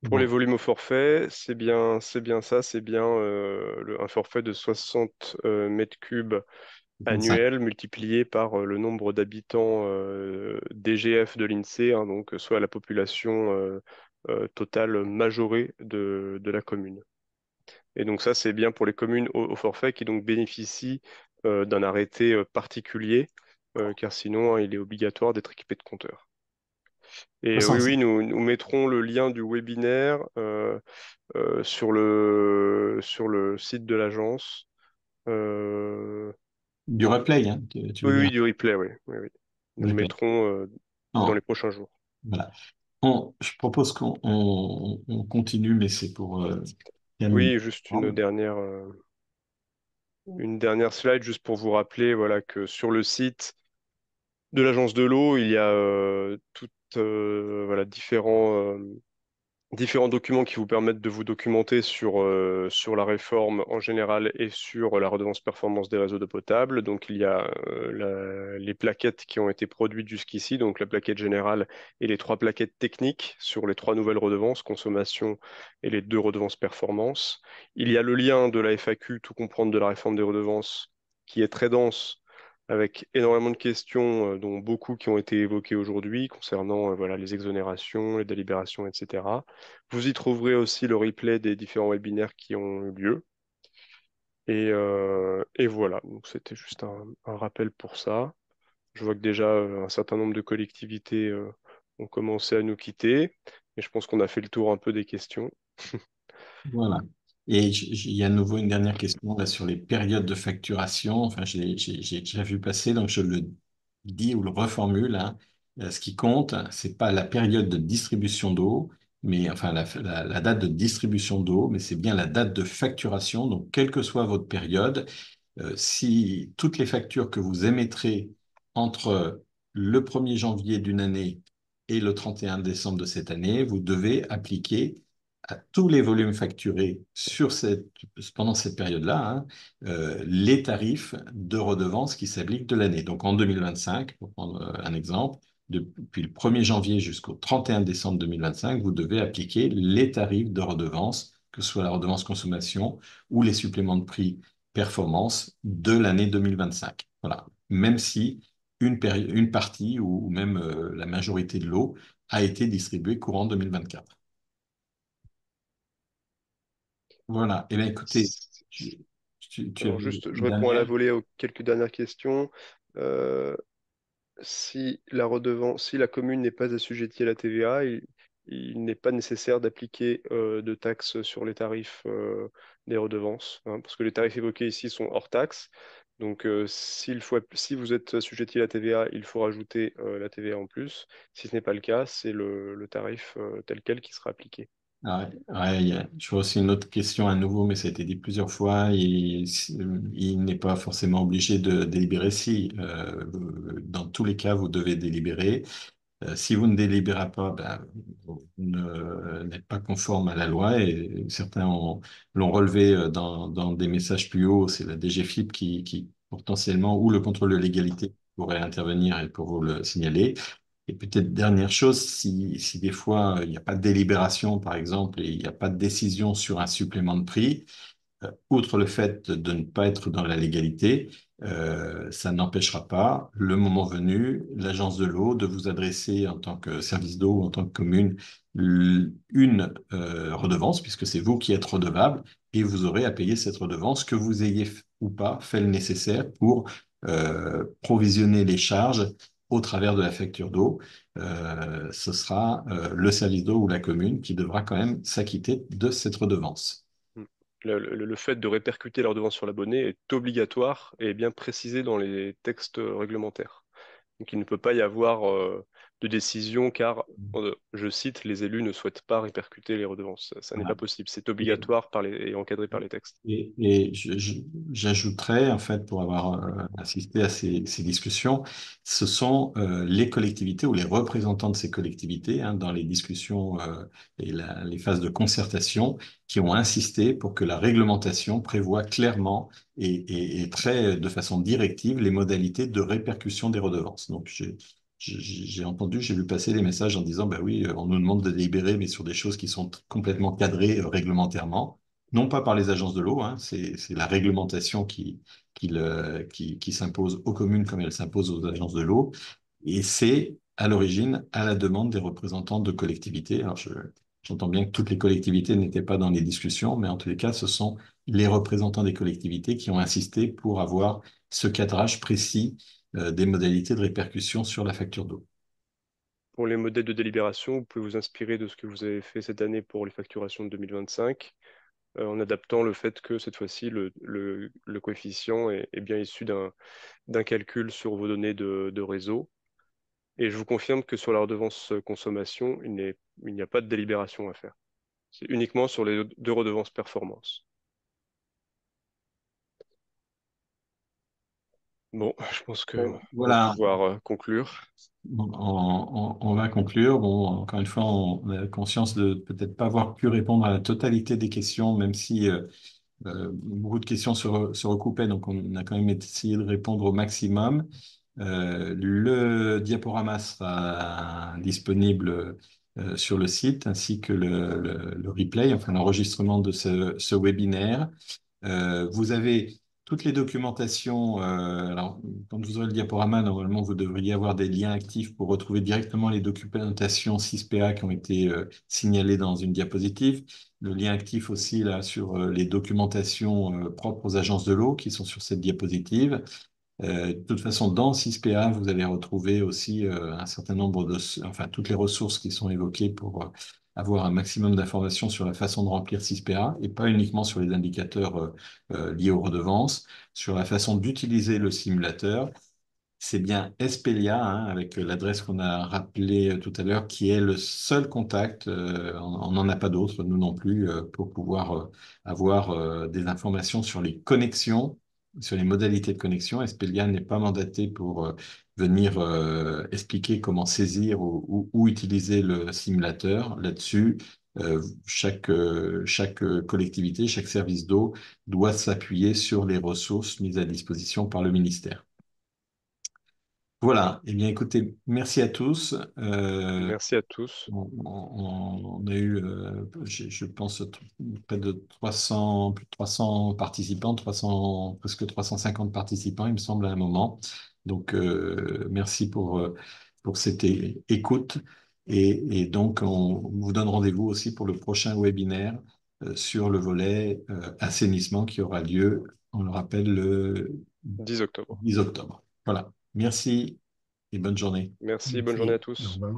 Pour les Bon, volumes au forfait, c'est bien ça, c'est bien un forfait de 60 mètres cubes 35. annuel multiplié par le nombre d'habitants DGF de l'INSEE, hein, donc soit la population totale majorée de la commune. Et donc ça, c'est bien pour les communes au forfait qui donc bénéficient d'un arrêté particulier, car sinon, hein, il est obligatoire d'être équipé de compteurs. Et oui, 65. oui, nous mettrons le lien du webinaire sur le site de l'agence. Euh, Du replay, hein, tu veux oui, dire. oui, du replay, oui, oui, oui. Nous le D'accord. mettrons dans Non, les prochains jours. voilà. Je propose qu'on continue, mais c'est pour terminer. Oui, juste une dernière slide, juste pour vous rappeler, voilà, que sur le site de l'agence de l'eau, il y a voilà, différents documents qui vous permettent de vous documenter sur la réforme en général et sur la redevance performance des réseaux d'eau potable. Donc, il y a les plaquettes qui ont été produites jusqu'ici, donc la plaquette générale et les trois plaquettes techniques sur les trois nouvelles redevances, consommation et les deux redevances performance. Il y a le lien de la FAQ, tout comprendre de la réforme des redevances, qui est très dense avec énormément de questions, dont beaucoup qui ont été évoquées aujourd'hui concernant voilà, les exonérations, les délibérations, etc. Vous y trouverez aussi le replay des différents webinaires qui ont eu lieu. Et voilà, donc c'était juste un rappel pour ça. Je vois que déjà un certain nombre de collectivités ont commencé à nous quitter, et je pense qu'on a fait le tour un peu des questions. Voilà. Et il y a à nouveau une dernière question là, sur les périodes de facturation. Enfin, j'ai déjà vu passer, donc je le dis ou le reformule, hein. Ce qui compte, c'est pas la période de distribution d'eau, mais enfin la date de distribution d'eau, mais c'est bien la date de facturation. Donc, quelle que soit votre période, si toutes les factures que vous émettrez entre le 1er janvier d'une année et le 31 décembre de cette année, vous devez appliquer à tous les volumes facturés pendant cette période-là, hein, les tarifs de redevance qui s'appliquent de l'année. Donc en 2025, pour prendre un exemple, depuis le 1er janvier jusqu'au 31 décembre 2025, vous devez appliquer les tarifs de redevance, que ce soit la redevance consommation ou les suppléments de prix performance de l'année 2025. Voilà. Même si une partie ou même la majorité de l'eau a été distribuée courant 2024. Voilà. Eh bien, écoutez, tu, tu Alors avais juste, je une réponds à la dernière. volée aux quelques dernières questions. Euh, si la commune n'est pas assujettie à la TVA, il n'est pas nécessaire d'appliquer de taxes sur les tarifs des redevances, hein, parce que les tarifs évoqués ici sont hors taxes. Donc, si vous êtes assujetti à la TVA, il faut rajouter la TVA en plus. Si ce n'est pas le cas, c'est le tarif tel quel qui sera appliqué. Ah ouais, ouais, je vois aussi une autre question à nouveau, mais ça a été dit plusieurs fois. Il n'est pas forcément obligé de délibérer si. Dans tous les cas, vous devez délibérer. Si vous ne délibérez pas, ben, n'êtes pas conforme à la loi et certains l'ont relevé dans des messages plus hauts. C'est la DGFiP qui potentiellement, ou le contrôle de légalité pourrait intervenir et pour vous le signaler. Et peut-être dernière chose, si des fois il n'y a pas de délibération, par exemple, et il n'y a pas de décision sur un supplément de prix, outre le fait de ne pas être dans la légalité, ça n'empêchera pas, le moment venu, l'agence de l'eau de vous adresser en tant que service d'eau ou en tant que commune une redevance, puisque c'est vous qui êtes redevable, et vous aurez à payer cette redevance, que vous ayez ou pas fait le nécessaire pour provisionner les charges au travers de la facture d'eau. Ce sera le service d'eau ou la commune qui devra quand même s'acquitter de cette redevance. Mm. Le fait de répercuter la redevance sur l'abonné est obligatoire et est bien précisé dans les textes réglementaires. Donc il ne peut pas y avoir de décision car, je cite, les élus ne souhaitent pas répercuter les redevances. Ça n'est pas Voilà. possible. C'est Et, obligatoire et encadré par les textes. j'ajouterais, en fait, pour avoir assisté à ces discussions, ce sont les collectivités ou les représentants de ces collectivités, hein, dans les discussions et les phases de concertation qui ont insisté pour que la réglementation prévoie clairement et très de façon directive les modalités de répercussion des redevances. Donc, j'ai entendu, j'ai vu passer des messages en disant, bah oui, on nous demande de délibérer, mais sur des choses qui sont complètement cadrées réglementairement, non pas par les agences de l'eau, hein, c'est la réglementation qui s'impose aux communes comme elle s'impose aux agences de l'eau, et c'est à l'origine à la demande des représentants de collectivités. Alors j'entends bien que toutes les collectivités n'étaient pas dans les discussions, mais en tous les cas, ce sont les représentants des collectivités qui ont insisté pour avoir ce cadrage précis des modalités de répercussion sur la facture d'eau. Pour les modèles de délibération, vous pouvez vous inspirer de ce que vous avez fait cette année pour les facturations de 2025, en adaptant le fait que cette fois-ci, le coefficient est bien issu d'un calcul sur vos données de réseau. Et je vous confirme que sur la redevance consommation, il n'y a pas de délibération à faire. C'est uniquement sur les deux redevances performance. Bon, je pense qu'on Bon, va voilà, pouvoir conclure. on va conclure. Bon, encore une fois, on a conscience de peut-être pas avoir pu répondre à la totalité des questions, même si beaucoup de questions se recoupaient, donc on a quand même essayé de répondre au maximum. Le diaporama sera disponible sur le site, ainsi que le replay, enfin l'enregistrement de ce webinaire. Vous avez toutes les documentations. Alors, quand vous aurez le diaporama, normalement, vous devriez avoir des liens actifs pour retrouver directement les documentations 6PA qui ont été signalées dans une diapositive. Le lien actif aussi là sur les documentations propres aux agences de l'eau qui sont sur cette diapositive. De toute façon, dans 6PA, vous allez retrouver aussi un certain nombre enfin, toutes les ressources qui sont évoquées pour avoir un maximum d'informations sur la façon de remplir 6PA et pas uniquement sur les indicateurs liés aux redevances, sur la façon d'utiliser le simulateur. C'est bien Espelia, hein, avec l'adresse qu'on a rappelée tout à l'heure, qui est le seul contact. On n'en a pas d'autre, nous non plus, pour pouvoir avoir des informations sur les connexions, sur les modalités de connexion. Espelia n'est pas mandaté pour venir expliquer comment saisir ou utiliser le simulateur. Là-dessus, chaque collectivité, chaque service d'eau doit s'appuyer sur les ressources mises à disposition par le ministère. Voilà, eh bien écoutez, merci à tous. Merci à tous. On a eu, je pense, près de 300, plus de 300 participants, 300, presque 350 participants, il me semble, à un moment. Donc, merci pour cette écoute. Et donc, on vous donne rendez-vous aussi pour le prochain webinaire sur le volet assainissement qui aura lieu, on le rappelle, le 10 octobre. 10 octobre. Voilà. Merci et bonne journée. Merci, bonne journée à Merci. Au tous. revoir.